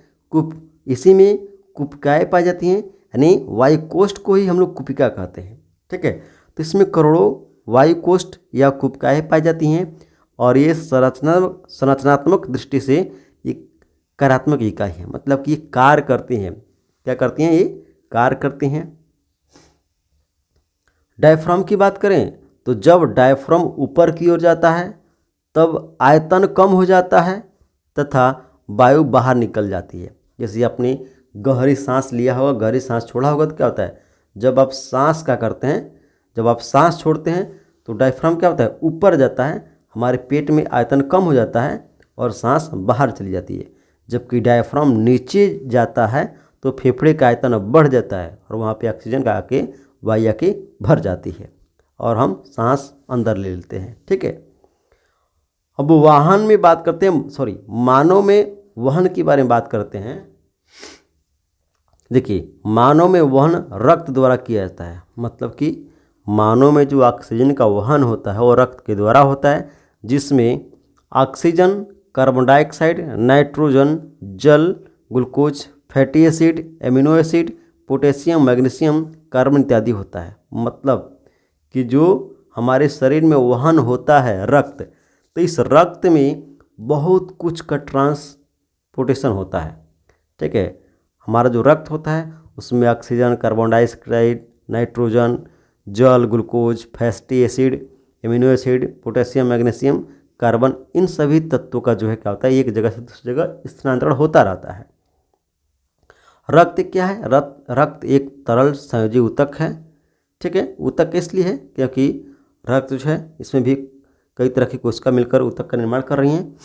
Speaker 1: इसी में कुपिकाएँ पाई जाती हैं, यानी वायुकोष्ठ को ही हम लोग कुपिका कहते हैं। ठीक है, तो इसमें करोड़ों वायुकोष्ठ या कुपिकाएँ पाई जाती हैं, और ये संरचनात्मक दृष्टि से ये कार्यात्मक इकाई है, मतलब कि ये कार्य करती हैं। क्या करती हैं, ये कार्य करती हैं। डायफ्राम की बात करें तो जब डायफ्राम ऊपर की ओर जाता है तब आयतन कम हो जाता है तथा वायु बाहर निकल जाती है। जैसे अपनी गहरी सांस लिया होगा, गहरी सांस छोड़ा होगा तो क्या होता है, जब आप सांस क्या करते हैं, जब आप सांस छोड़ते हैं तो डायफ्राम क्या होता है, ऊपर जाता है, हमारे पेट में आयतन कम हो जाता है और सांस बाहर चली जाती है। जबकि डायफ्राम नीचे जाता है तो फेफड़े का आयतन बढ़ जाता है और वहाँ पे ऑक्सीजन का आके वायु आके भर जाती है और हम सांस अंदर ले लेते हैं। ठीक है, अब वाहन में बात करते हैं, मानव में वहन के बारे में बात करते हैं। देखिए, मानव में वहन रक्त द्वारा किया जाता है, मतलब कि मानव में जो ऑक्सीजन का वहन होता है वो रक्त के द्वारा होता है, जिसमें ऑक्सीजन, कार्बन डाइऑक्साइड, नाइट्रोजन, जल, glucose, fatty acid, amino acid, potassium, magnesium, carbon इत्यादि होता है। मतलब कि जो हमारे शरीर में वहन होता है रक्त, तो इस रक्त में बहुत कुछ का ट्रांसपोर्टेशन होता है। ठीक है, हमारा जो रक्त होता है उसमें ऑक्सीजन, कार्बन डाइऑक्साइड, नाइट्रोजन, जल, glucose, fatty acid, amino acid, potassium, magnesium, carbon, इन सभी तत्वों का जो है क्या होता है, एक जगह से दूसरी जगह स्थानांतरण होता रहता है। रक्त क्या है, रक्त एक तरल संयोजी ऊतक है। ठीक है, ऊतक इसलिए है क्योंकि रक्त जो है इसमें भी कई तरह की कोशिका मिलकर ऊतक का निर्माण कर रही हैं।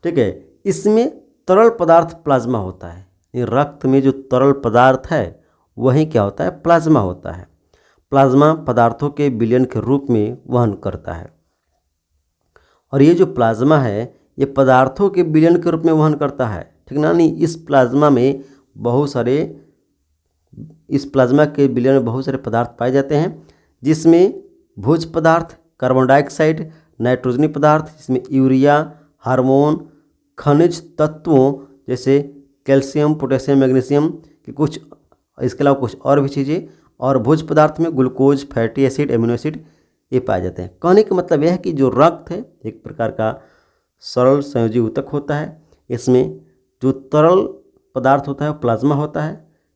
Speaker 1: ठीक है, इसमें तरल पदार्थ प्लाज्मा होता है। ये रक्त में जो तरल पदार्थ है वही क्या होता है, प्लाज्मा होता है। प्लाज्मा पदार्थों के विलयन के रूप में वहन करता है और ये जो प्लाज्मा है ये पदार्थों के विलयन के रूप में वहन करता है। ठीक ना, नहीं, इस प्लाज्मा के विलयन में बहुत सारे पदार्थ पाए जाते हैं, जिसमें भोज पदार्थ, कार्बन डाइऑक्साइड, नाइट्रोजनी पदार्थ, जिसमें यूरिया, हार्मोन, खनिज तत्वों जैसे कैल्शियम, पोटेशियम, मैग्नीशियम की कुछ, इसके अलावा कुछ और भी चीज़ें, और भोज पदार्थ में glucose, fatty acid, amino acid ये पाए जाते हैं। कहने का मतलब यह है कि जो रक्त है एक प्रकार का सरल संयोजी ऊतक होता है। इसमें जो तरल पदार्थ होता है वो प्लाज्मा होता है।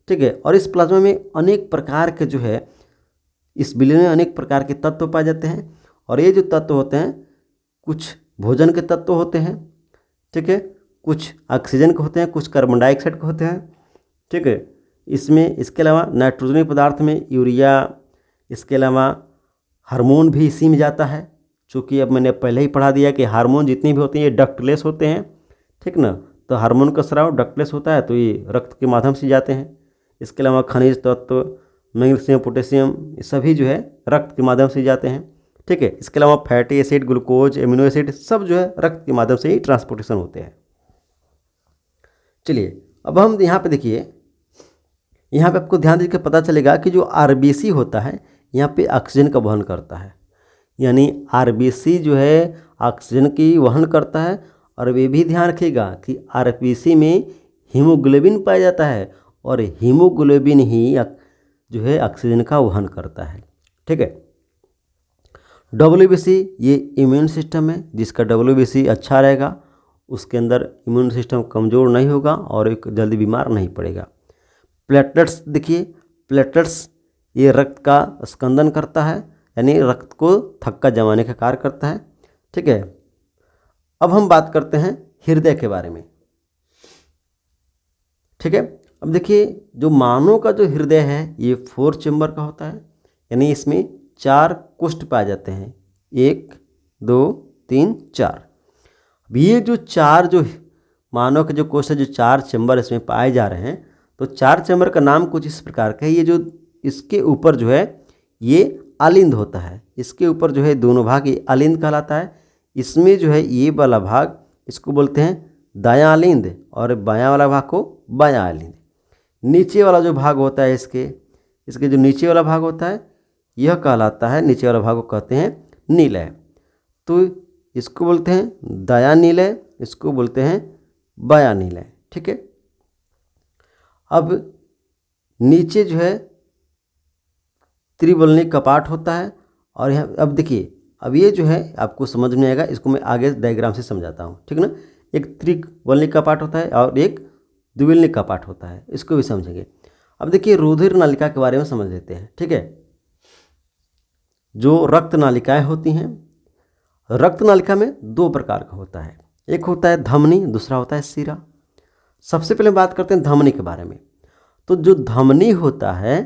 Speaker 1: ठीक है, और इस प्लाज्मा में अनेक प्रकार के जो है, इस विलयन में अनेक प्रकार के तत्व पाए जाते हैं और ये जो तत्व होते हैं कुछ भोजन के तत्व होते हैं। ठीक है, कुछ ऑक्सीजन के होते हैं, कुछ कार्बन डाइऑक्साइड के होते हैं। ठीक है, इसमें इसके अलावा नाइट्रोजनी पदार्थ में यूरिया, इसके अलावा हार्मोन भी इसी में जाता है। चूँकि अब मैंने पहले ही पढ़ा दिया कि हार्मोन जितनी भी होते हैं ये डक्टलेस होते हैं। ठीक ना, तो हार्मोन का स्राव डक्टलेस होता है तो ये रक्त के माध्यम से जाते हैं। इसके अलावा खनिज तत्व, मैग्नीशियम, पोटेशियम, ये सभी जो है रक्त के माध्यम से जाते हैं। ठीक है, इसके अलावा fatty acid, glucose, amino acid सब जो है रक्त के माध्यम से ही ट्रांसपोर्टेशन होते हैं। चलिए, अब हम यहाँ पे देखिए, यहाँ पे आपको ध्यान देकर पता चलेगा कि जो आरबीसी होता है यहाँ पे ऑक्सीजन का वहन करता है, यानी आरबीसी जो है ऑक्सीजन की वहन करता है। और वे भी ध्यान रखिएगा कि आरबीसी में हीमोग्लोबिन पाया जाता है और हीमोग्लोबिन ही जो है ऑक्सीजन का वहन करता है। ठीक है, डब्ल्यूबीसी ये इम्यून सिस्टम है, जिसका डब्ल्यूबीसी अच्छा रहेगा उसके अंदर इम्यून सिस्टम कमज़ोर नहीं होगा और एक जल्दी बीमार नहीं पड़ेगा। प्लेटलेट्स देखिए, प्लेटलेट्स ये रक्त का स्कंदन करता है, यानी रक्त को थक्का जमाने का कार्य करता है। ठीक है, अब हम बात करते हैं हृदय के बारे में। ठीक है, अब देखिए जो मानव का जो हृदय है ये 4 चेम्बर का होता है, यानी इसमें 4 कुष्ठ पाए जाते हैं, 1, 2, 3, 4। अब ये जो 4 जो मानव के जो कोष्ठ है, जो 4 चेम्बर इसमें पाए जा रहे हैं, तो 4 चेम्बर का नाम कुछ इस प्रकार का है। ये जो इसके ऊपर जो है ये आलिंद होता है, इसके ऊपर जो है दोनों भाग ये आलिंद कहलाता है। इसमें जो है ये वाला भाग इसको बोलते हैं दायां आलिंद और बायां वाला भाग को बायां आलिंद। नीचे वाला जो भाग होता है इसके जो नीचे वाला भाग होता है यह कहलाता है, नीचे वाला भाग को कहते हैं नीलय। तो इसको बोलते हैं दायां नीलय, इसको बोलते हैं बायां नीलय। ठीक है, अब नीचे जो है त्रिवलनी कपाट होता है और यहाँ अब देखिए, अब ये जो है आपको समझ में आएगा, इसको मैं आगे डायग्राम से समझाता हूँ। ठीक ना, एक त्रिवलनी कपाट होता है और एक द्विवलनी कपाट होता है, इसको भी समझेंगे। अब देखिए रुधिर नालिका के बारे में समझ लेते हैं। ठीक है, जो रक्त नालिकाएँ होती हैं, रक्त नालिका में 2 प्रकार का होता है, एक होता है धमनी, दूसरा होता है शिरा। सबसे पहले बात करते हैं धमनी के बारे में। तो जो धमनी होता है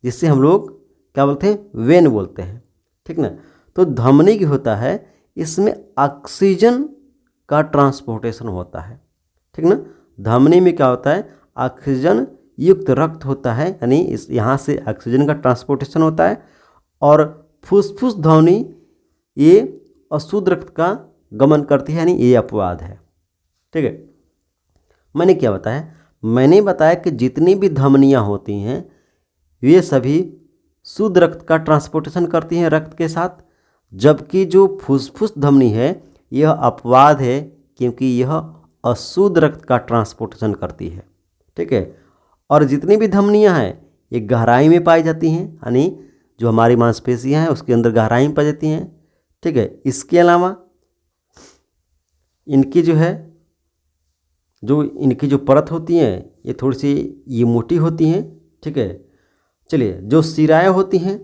Speaker 1: जिससे हम लोग क्या बोलते हैं, वेन बोलते हैं, ठीक ना। तो धमनी की होता है, इसमें ऑक्सीजन का ट्रांसपोर्टेशन होता है, ठीक ना। धमनी में क्या होता है, ऑक्सीजन युक्त रक्त होता है, यानी इस यहाँ से ऑक्सीजन का ट्रांसपोर्टेशन होता है। और फुसफुस ध्वनि ये अशुद्ध रक्त का गमन करती है, यानी ये अपवाद है, ठीक है। मैंने क्या बताया, मैंने बताया कि जितनी भी धमनियाँ होती हैं वे सभी शुद्ध रक्त का ट्रांसपोर्टेशन करती हैं रक्त के साथ, जबकि जो फुसफुस धमनी है यह अपवाद है, क्योंकि यह अशुद्ध रक्त का ट्रांसपोर्टेशन करती है, ठीक है। और जितनी भी धमनियाँ हैं ये गहराई में पाई जाती हैं, यानी जो हमारी मांसपेशियाँ हैं उसके अंदर गहराई में पाई जाती हैं, ठीक है। इसके अलावा इनकी जो परत होती हैं ये थोड़ी सी ये मोटी होती हैं, ठीक है। चलिए, जो शिराएँ होती हैं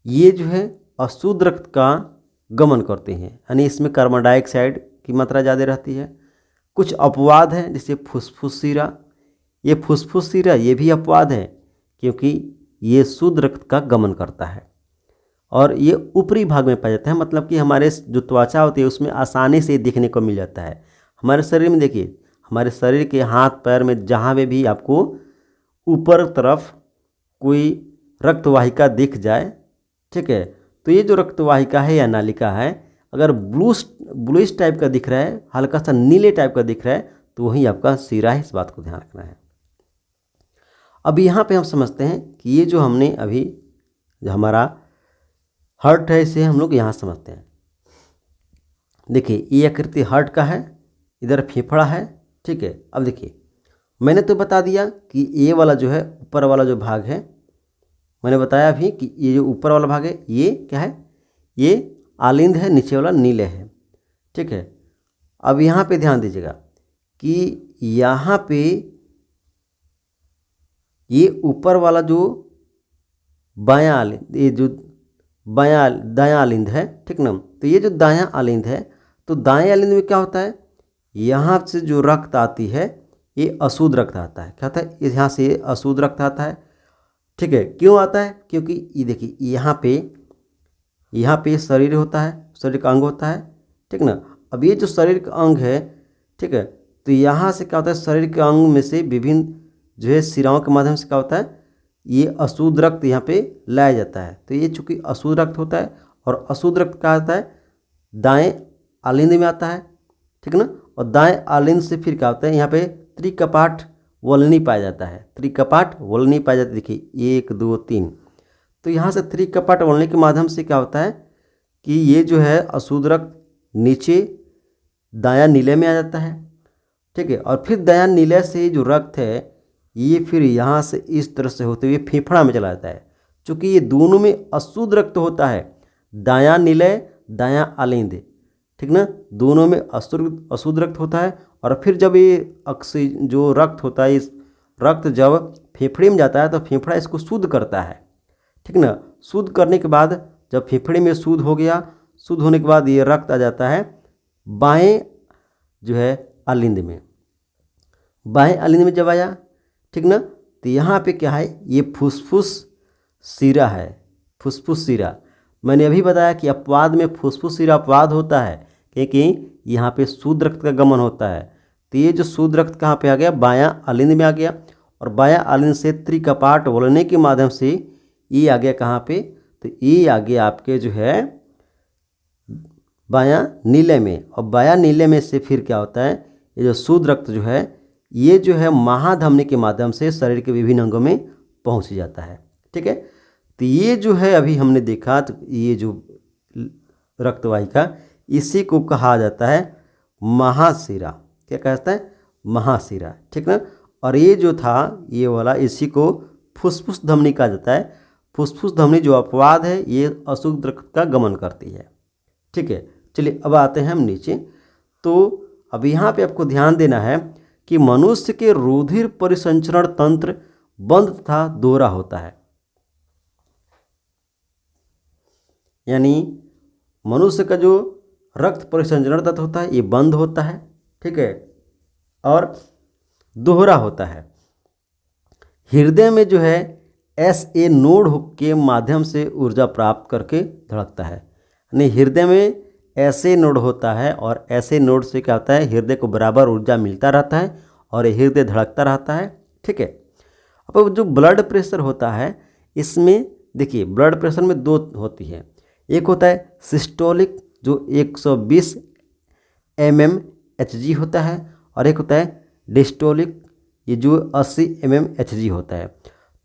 Speaker 1: ये जो है अशुद्ध रक्त का गमन करते हैं, यानी इसमें कार्बन डाइऑक्साइड की मात्रा ज़्यादा रहती है। कुछ अपवाद हैं, जैसे फुसफुस शिरा, ये फुसफुस शिरा ये भी अपवाद है, क्योंकि ये शुद्ध रक्त का गमन करता है और ये ऊपरी भाग में पाया जाता है, मतलब कि हमारे जो त्वचा होती है उसमें आसानी से देखने को मिल जाता है। हमारे शरीर में देखिए, हमारे शरीर के हाथ पैर में जहाँ में भी आपको ऊपर तरफ कोई रक्तवाहिका दिख जाए, ठीक है, तो ये जो रक्तवाहिका है या नालिका है, अगर ब्लूइश टाइप का दिख रहा है, हल्का सा नीले टाइप का दिख रहा है, तो वही आपका शिरा है, इस बात को ध्यान रखना है। अब यहाँ पे हम समझते हैं कि ये जो हमने अभी जो हमारा हार्ट है इसे हम लोग यहाँ समझते हैं। देखिए, ये आकृति हार्ट का है, इधर फेफड़ा है, ठीक है। अब देखिए, मैंने तो बता दिया कि ये वाला जो है ऊपर वाला जो भाग है, मैंने बताया अभी कि ये जो ऊपर वाला भाग है ये क्या है, ये आलिंद है, नीचे वाला नीले है, ठीक है। अब यहाँ पे ध्यान दीजिएगा कि यहाँ पे ये ऊपर वाला जो बायां आलिंद, ये जो दायां आलिंद है, ठीक ना। तो ये जो दायां आलिंद है, तो दाएं आलिंद में क्या होता है, यहाँ से जो रक्त आती है ये अशुद्ध रक्त आता है, क्या होता है, यहाँ से ये अशुद्ध रक्त आता है, ठीक है। क्यों आता है, क्योंकि ये देखिए यहाँ पे शरीर होता है, शरीर का अंग होता है, ठीक ना। अब ये जो शरीर का अंग है, ठीक है, तो यहाँ से क्या होता है, शरीर के अंग में से विभिन्न जो है शिराओं के माध्यम से क्या होता है, ये अशुद्ध रक्त यहाँ पे लाया जाता है। तो ये चूँकि अशुद्ध रक्त होता है, और अशुद्ध रक्त क्या आता है, दाएं आलिंद में आता है, ठीक ना। और दाएं आलिंद से फिर क्या होता है, यहाँ पे त्रिकपाट वलनी पाया जाता है, त्रिकपाट वलनी पाया जाता है। देखिए 1 2 3, तो यहाँ से त्रिकपाट वलनी के माध्यम से क्या होता है कि ये जो है अशुद्ध रक्त नीचे दायां नीले में आ जाता है, ठीक है। और फिर दायां नीले से जो रक्त है ये फिर यहाँ से इस तरह से होते हुए फेफड़ा में चला जाता है। चूँकि ये दोनों में अशुद्ध रक्त होता है, दायां नीले दायां आलिंद, ठीक ना, दोनों में अशुद्ध रक्त होता है। और फिर जब ये जो रक्त होता है, इस रक्त जब फेफड़े में जाता है तो फेफड़ा इसको शुद्ध करता है, ठीक ना। शुद्ध करने के बाद जब फेफड़े में शुद्ध हो गया, शुद्ध होने के बाद ये रक्त आ जाता है बाएं जो है आलिंद में, बाएं आलिंद में जब आया, ठीक ना, तो यहाँ पे क्या है, ये फुसफुस शिरा है, फुसफुस शिरा। मैंने अभी बताया कि अपवाद में फुसफुस शिरा अपवाद होता है, क्योंकि यहाँ पे शुद्ध रक्त का गमन होता है। तो ये जो शुद्ध रक्त कहाँ पे आ गया, बायां आलिंद में आ गया, और बायां आलिंद से त्रिकपाट वलने के माध्यम से ये आ गया कहाँ पे, तो ये आ गया आपके जो है बायां नीले में। और बायां नीले में से फिर क्या होता है, ये जो शुद्ध रक्त जो है ये जो है महाधमनी के माध्यम से शरीर के विभिन्न अंगों में पहुंच जाता है, ठीक है। तो ये जो है अभी हमने देखा, तो ये जो रक्तवाहिका इसी को कहा जाता है महाशिरा। क्या कहता है, महाशिरा, ठीक ना। और ये जो था ये वाला, इसी को फुसफुस धमनी कहा जाता है। फुसफुस धमनी जो अपवाद है ये अशुद्ध रक्त का गमन करती है, ठीक है। चलिए अब आते हैं हम नीचे। तो अब यहाँ पे आपको ध्यान देना है कि मनुष्य के रुधिर परिसंचरण तंत्र बंद तथा दोहरा होता है, यानी मनुष्य का जो रक्त परिसंचरण तंत्र होता है ये बंद होता है, ठीक है। और दोहरा होता है। हृदय में जो है SA नोड के माध्यम से ऊर्जा प्राप्त करके धड़कता है। यानी हृदय में ऐसे नोड होता है और ऐसे नोड से क्या होता है, हृदय को बराबर ऊर्जा मिलता रहता है और हृदय धड़कता रहता है। ठीक है। अब जो ब्लड प्रेशर होता है, इसमें देखिए ब्लड प्रेशर में दो होती है। एक होता है सिस्टोलिक जो 120 mmHg होता है, और एक होता है डिस्टोलिक ये जो 80 mmHg होता है।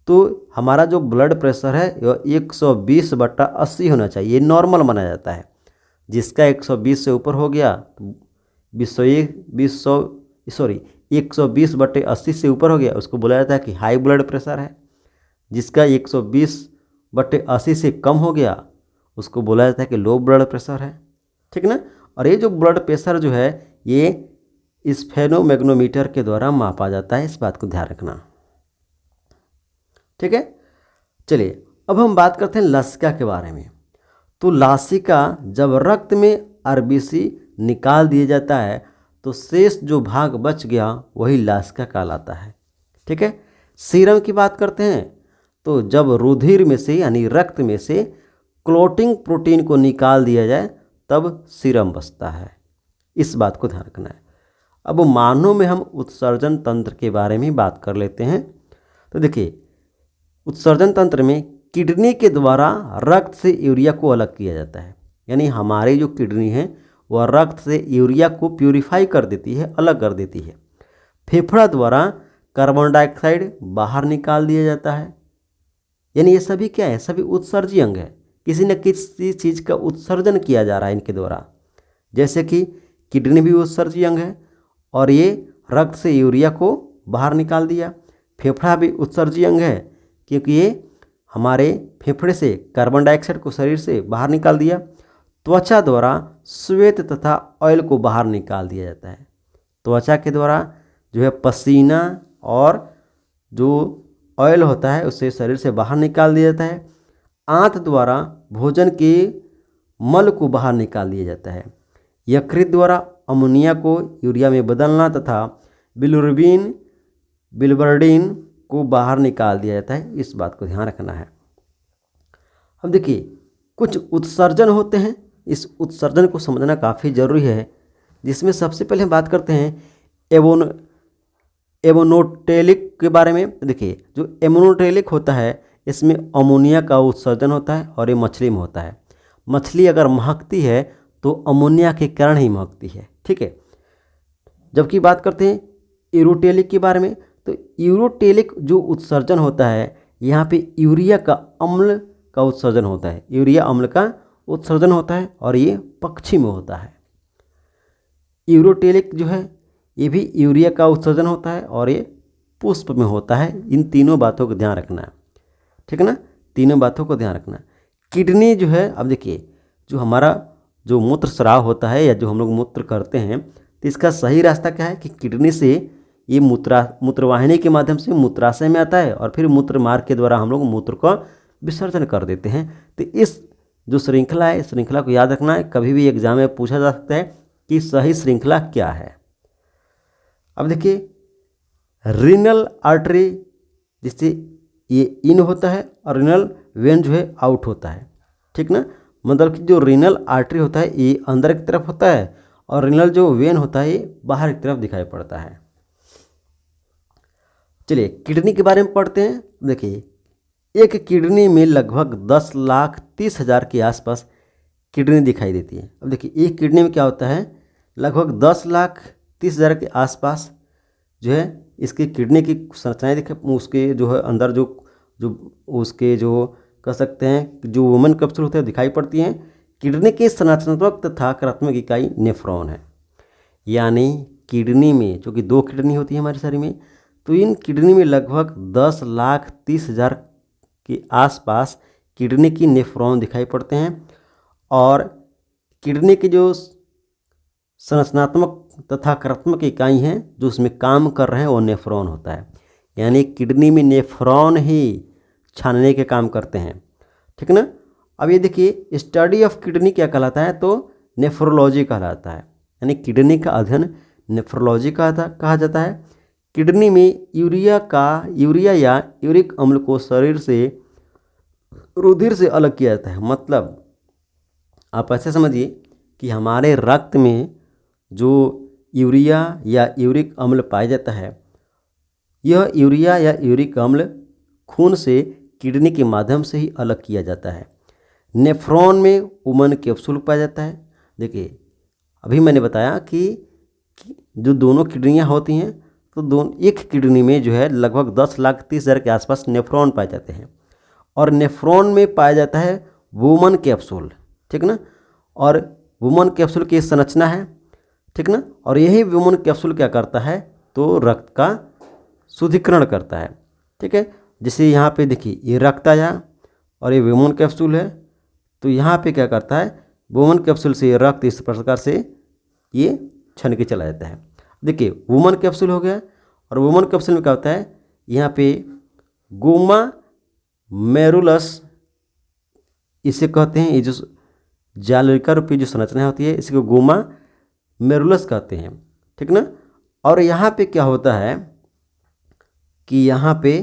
Speaker 1: तो हमारा जो ब्लड प्रेशर है वह 120/80 होना चाहिए, ये नॉर्मल माना जाता है। जिसका 120 से ऊपर हो गया तो 120/80 से ऊपर हो गया उसको बोला जाता है कि हाई ब्लड प्रेशर है। जिसका 120/80 से कम हो गया उसको बोला जाता है कि लो ब्लड प्रेशर है। ठीक ना। और ये जो ब्लड प्रेशर जो है ये स्फेनोमैग्नोमीटर के द्वारा मापा जाता है, इस बात को ध्यान रखना। ठीक है। चलिए अब हम बात करते हैं लसिका के बारे में। तो लसिका जब रक्त में RBC निकाल दिया जाता है तो शेष जो भाग बच गया वही लसिका कहलाता है। ठीक है। सीरम की बात करते हैं तो जब रुधिर में से यानी रक्त में से क्लोटिंग प्रोटीन को निकाल दिया जाए तब सीरम बचता है, इस बात को ध्यान रखना है। अब मानव में हम उत्सर्जन तंत्र के बारे में बात कर लेते हैं। तो देखिए उत्सर्जन तंत्र में किडनी के द्वारा रक्त से यूरिया को अलग किया जाता है। यानी हमारी जो किडनी है वह रक्त से यूरिया को प्यूरिफाई कर देती है, अलग कर देती है। फेफड़ा द्वारा कार्बन डाइऑक्साइड बाहर निकाल दिया जाता है। यानी ये सभी क्या है, सभी उत्सर्जी अंग है। किसी न किसी चीज़ का उत्सर्जन किया जा रहा है इनके द्वारा। जैसे कि किडनी भी उत्सर्जी अंग है और ये रक्त से यूरिया को बाहर निकाल दिया। फेफड़ा भी उत्सर्जी अंग है क्योंकि ये हमारे फेफड़े से कार्बन डाइऑक्साइड को शरीर से बाहर निकाल दिया। त्वचा द्वारा श्वेत तथा ऑयल को बाहर निकाल दिया जाता है। त्वचा के द्वारा जो है पसीना और जो ऑयल होता है उसे शरीर से बाहर निकाल दिया जाता है। आंत द्वारा भोजन के मल को बाहर निकाल दिया जाता है। यकृत द्वारा अमोनिया को यूरिया में बदलना तथा बिलिरुबिन बिलिवर्डिन को बाहर निकाल दिया जाता है, इस बात को ध्यान रखना है। अब देखिए कुछ उत्सर्जन होते हैं, इस उत्सर्जन को समझना काफ़ी ज़रूरी है। जिसमें सबसे पहले हम बात करते हैं एमोनोटेलिक के बारे में। देखिए जो एमोनोटेलिक होता है इसमें अमोनिया का उत्सर्जन होता है और ये मछली में होता है। मछली अगर महकती है तो अमोनिया के कारण ही महकती है। ठीक है। जबकि बात करते हैं यूरोटेलिक के बारे में, तो यूरोटेलिक जो उत्सर्जन होता है यहाँ पे यूरिया का अम्ल का उत्सर्जन होता है। यूरिया अम्ल का उत्सर्जन होता है और ये पक्षी में होता है। यूरोटेलिक जो है ये भी यूरिया का उत्सर्जन होता है और ये पुष्प में होता है। इन तीनों बातों को ध्यान रखना है। ठीक है ना, तीनों बातों को ध्यान रखना। किडनी जो है, अब देखिए जो हमारा जो मूत्र स्राव होता है या जो हम लोग मूत्र करते हैं तो इसका सही रास्ता क्या है कि किडनी से ये मूत्रवाहिनी के माध्यम से मूत्राशय में आता है और फिर मूत्र मार्ग के द्वारा हम लोग मूत्र का विसर्जन कर देते हैं। तो इस जो श्रृंखला है, इस श्रृंखला को याद रखना है। कभी भी एग्जाम में पूछा जा सकता है कि सही श्रृंखला क्या है। अब देखिए रीनल आर्टरी जिससे ये इन होता है और रीनल वेन जो है आउट होता है। ठीक ना, मतलब कि जो रीनल आर्टरी होता है ये अंदर की तरफ होता है और रीनल जो वेन होता है ये बाहर की तरफ दिखाई पड़ता है। चलिए किडनी के बारे में पढ़ते हैं। देखिए एक किडनी में लगभग 10,30,000 के आसपास किडनी दिखाई देती है। अब देखिए एक किडनी में क्या होता है, लगभग 10,30,000 के आसपास जो है इसकी किडनी की संरचनाएं दिखाई, उसके जो है अंदर जो उसके जो कह सकते हैं जो वुमन कैप्सूल होते हैं दिखाई पड़ती हैं। किडनी की संरचनात्मक तथा कार्यात्मक इकाई नेफ्रॉन है। यानी किडनी में जो कि 2 किडनी होती है हमारे शरीर में, तो इन किडनी में लगभग 10,30,000 के आसपास किडनी की नेफ्रॉन दिखाई पड़ते हैं। और किडनी की जो संरचनात्मक तथा कार्यात्मक इकाई हैं जो उसमें काम कर रहे हैं वो नेफ्रॉन होता है। यानी किडनी में नेफ्रॉन ही छानने के काम करते हैं। ठीक ना। अब ये देखिए स्टडी ऑफ किडनी क्या कहलाता है, तो नेफ्रोलॉजी कहलाता है। यानी किडनी का अध्ययन नेफ्रोलॉजी कहा जाता है। किडनी में यूरिया या यूरिक अम्ल को शरीर से रुधिर से अलग किया जाता है। मतलब आप ऐसे समझिए कि हमारे रक्त में जो यूरिया या यूरिक अम्ल पाया जाता है, यह यूरिया या यूरिक अम्ल खून से किडनी के माध्यम से ही अलग किया जाता है। नेफ्रॉन में वुमन कैप्सूल पाया जाता है। देखिए अभी मैंने बताया कि जो दोनों किडनियां होती हैं, तो एक किडनी में जो है लगभग 10,30,000 के आसपास नेफ्रॉन पाए जाते हैं, और नेफ्रॉन में पाया जाता है वुमन कैप्सूल, ठीक ना। और वुमन कैप्सूल की संरचना है, ठीक ना। और यही वुमन कैप्सूल क्या करता है, तो रक्त का शुद्धिकरण करता है, ठीक है। जैसे यहाँ पे देखिए ये रक्त आया और ये वुमन कैप्सूल है, तो यहाँ पे क्या करता है, वुमन कैप्सूल से रक्त इस प्रकार से ये छन के चला जाता है। देखिए वुमन कैप्सूल हो गया, और वुमन कैप्सूल में क्या होता है, यहाँ पे गोमा मेरुलस इसे कहते हैं। ये जो जालिका रूपी जो संरचना होती है, इसको गोमा मेरुलस कहते हैं, ठीक ना। और यहाँ पे क्या होता है कि यहाँ पे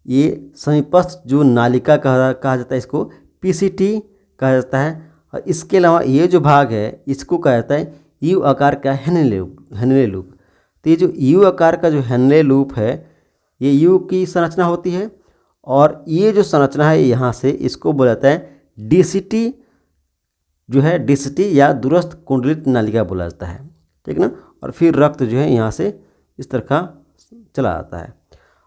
Speaker 1: ये समीपस्थ जो नालिका कहा जाता है, इसको पीसीटी कहा जाता है। और इसके अलावा ये जो भाग है, इसको कहा जाता है यू आकार का हेनले लूप। तो ये जो यू आकार का जो हेनले लूप है, ये यू की संरचना होती है, और ये जो संरचना है यहाँ से, इसको बोला जाता है डीसीटी, जो है डीसीटी या दूरस्थ कुंडलित नालिका बोला जाता है, ठीक ना। और फिर रक्त जो है यहाँ से इस तरह का चला आता है।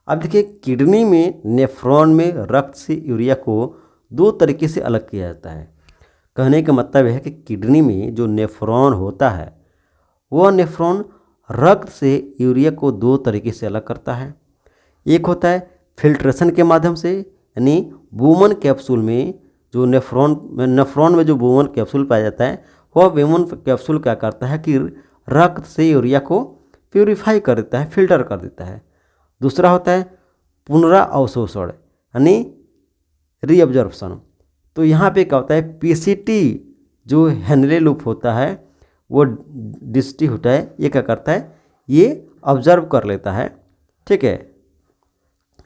Speaker 1: अब देखिए किडनी में नेफ्रॉन में रक्त से यूरिया को 2 तरीके से अलग किया जाता है। कहने का मतलब है कि किडनी में जो नेफ्रॉन होता है, वह नेफ्रॉन रक्त से यूरिया को 2 तरीके से अलग करता है। एक होता है फिल्ट्रेशन के माध्यम से, यानी वुमन कैप्सूल में जो नेफ्रॉन में जो वुमन कैप्सूल पाया जाता है, वह वुमन कैप्सूल क्या करता है कि रक्त से यूरिया को प्यूरिफाई कर देता है, फिल्टर कर देता है। दूसरा होता है पुनराअवशोषण, यानी रीअब्जॉर्प्शन। तो यहाँ पे क्या होता है, पीसीटी जो हेनले लूप होता है, वो डिस्टी होता है, ये क्या करता है, ये ऑब्जर्व कर लेता है, ठीक है,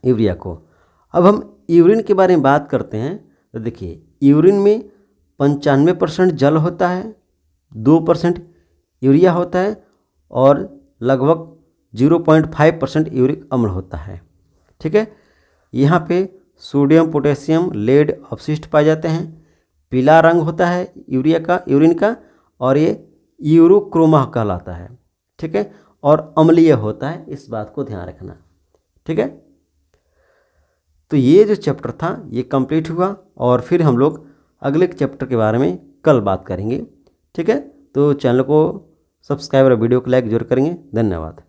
Speaker 1: यूरिया को। अब हम यूरिन के बारे में बात करते हैं। तो देखिए यूरिन में 95% जल होता है, 2% यूरिया होता है, और लगभग 0.5% यूरिक अम्ल होता है, ठीक है। यहाँ पे सोडियम पोटेशियम लेड अवशिष्ट पाए जाते हैं। पीला रंग होता है यूरिन का, और ये यूरोक्रोमा कहलाता है, ठीक है। और अम्लीय होता है, इस बात को ध्यान रखना, ठीक है। तो ये जो चैप्टर था ये कंप्लीट हुआ, और फिर हम लोग अगले चैप्टर के बारे में कल बात करेंगे, ठीक है। तो चैनल को सब्सक्राइब और वीडियो को लाइक जरूर करेंगे। धन्यवाद।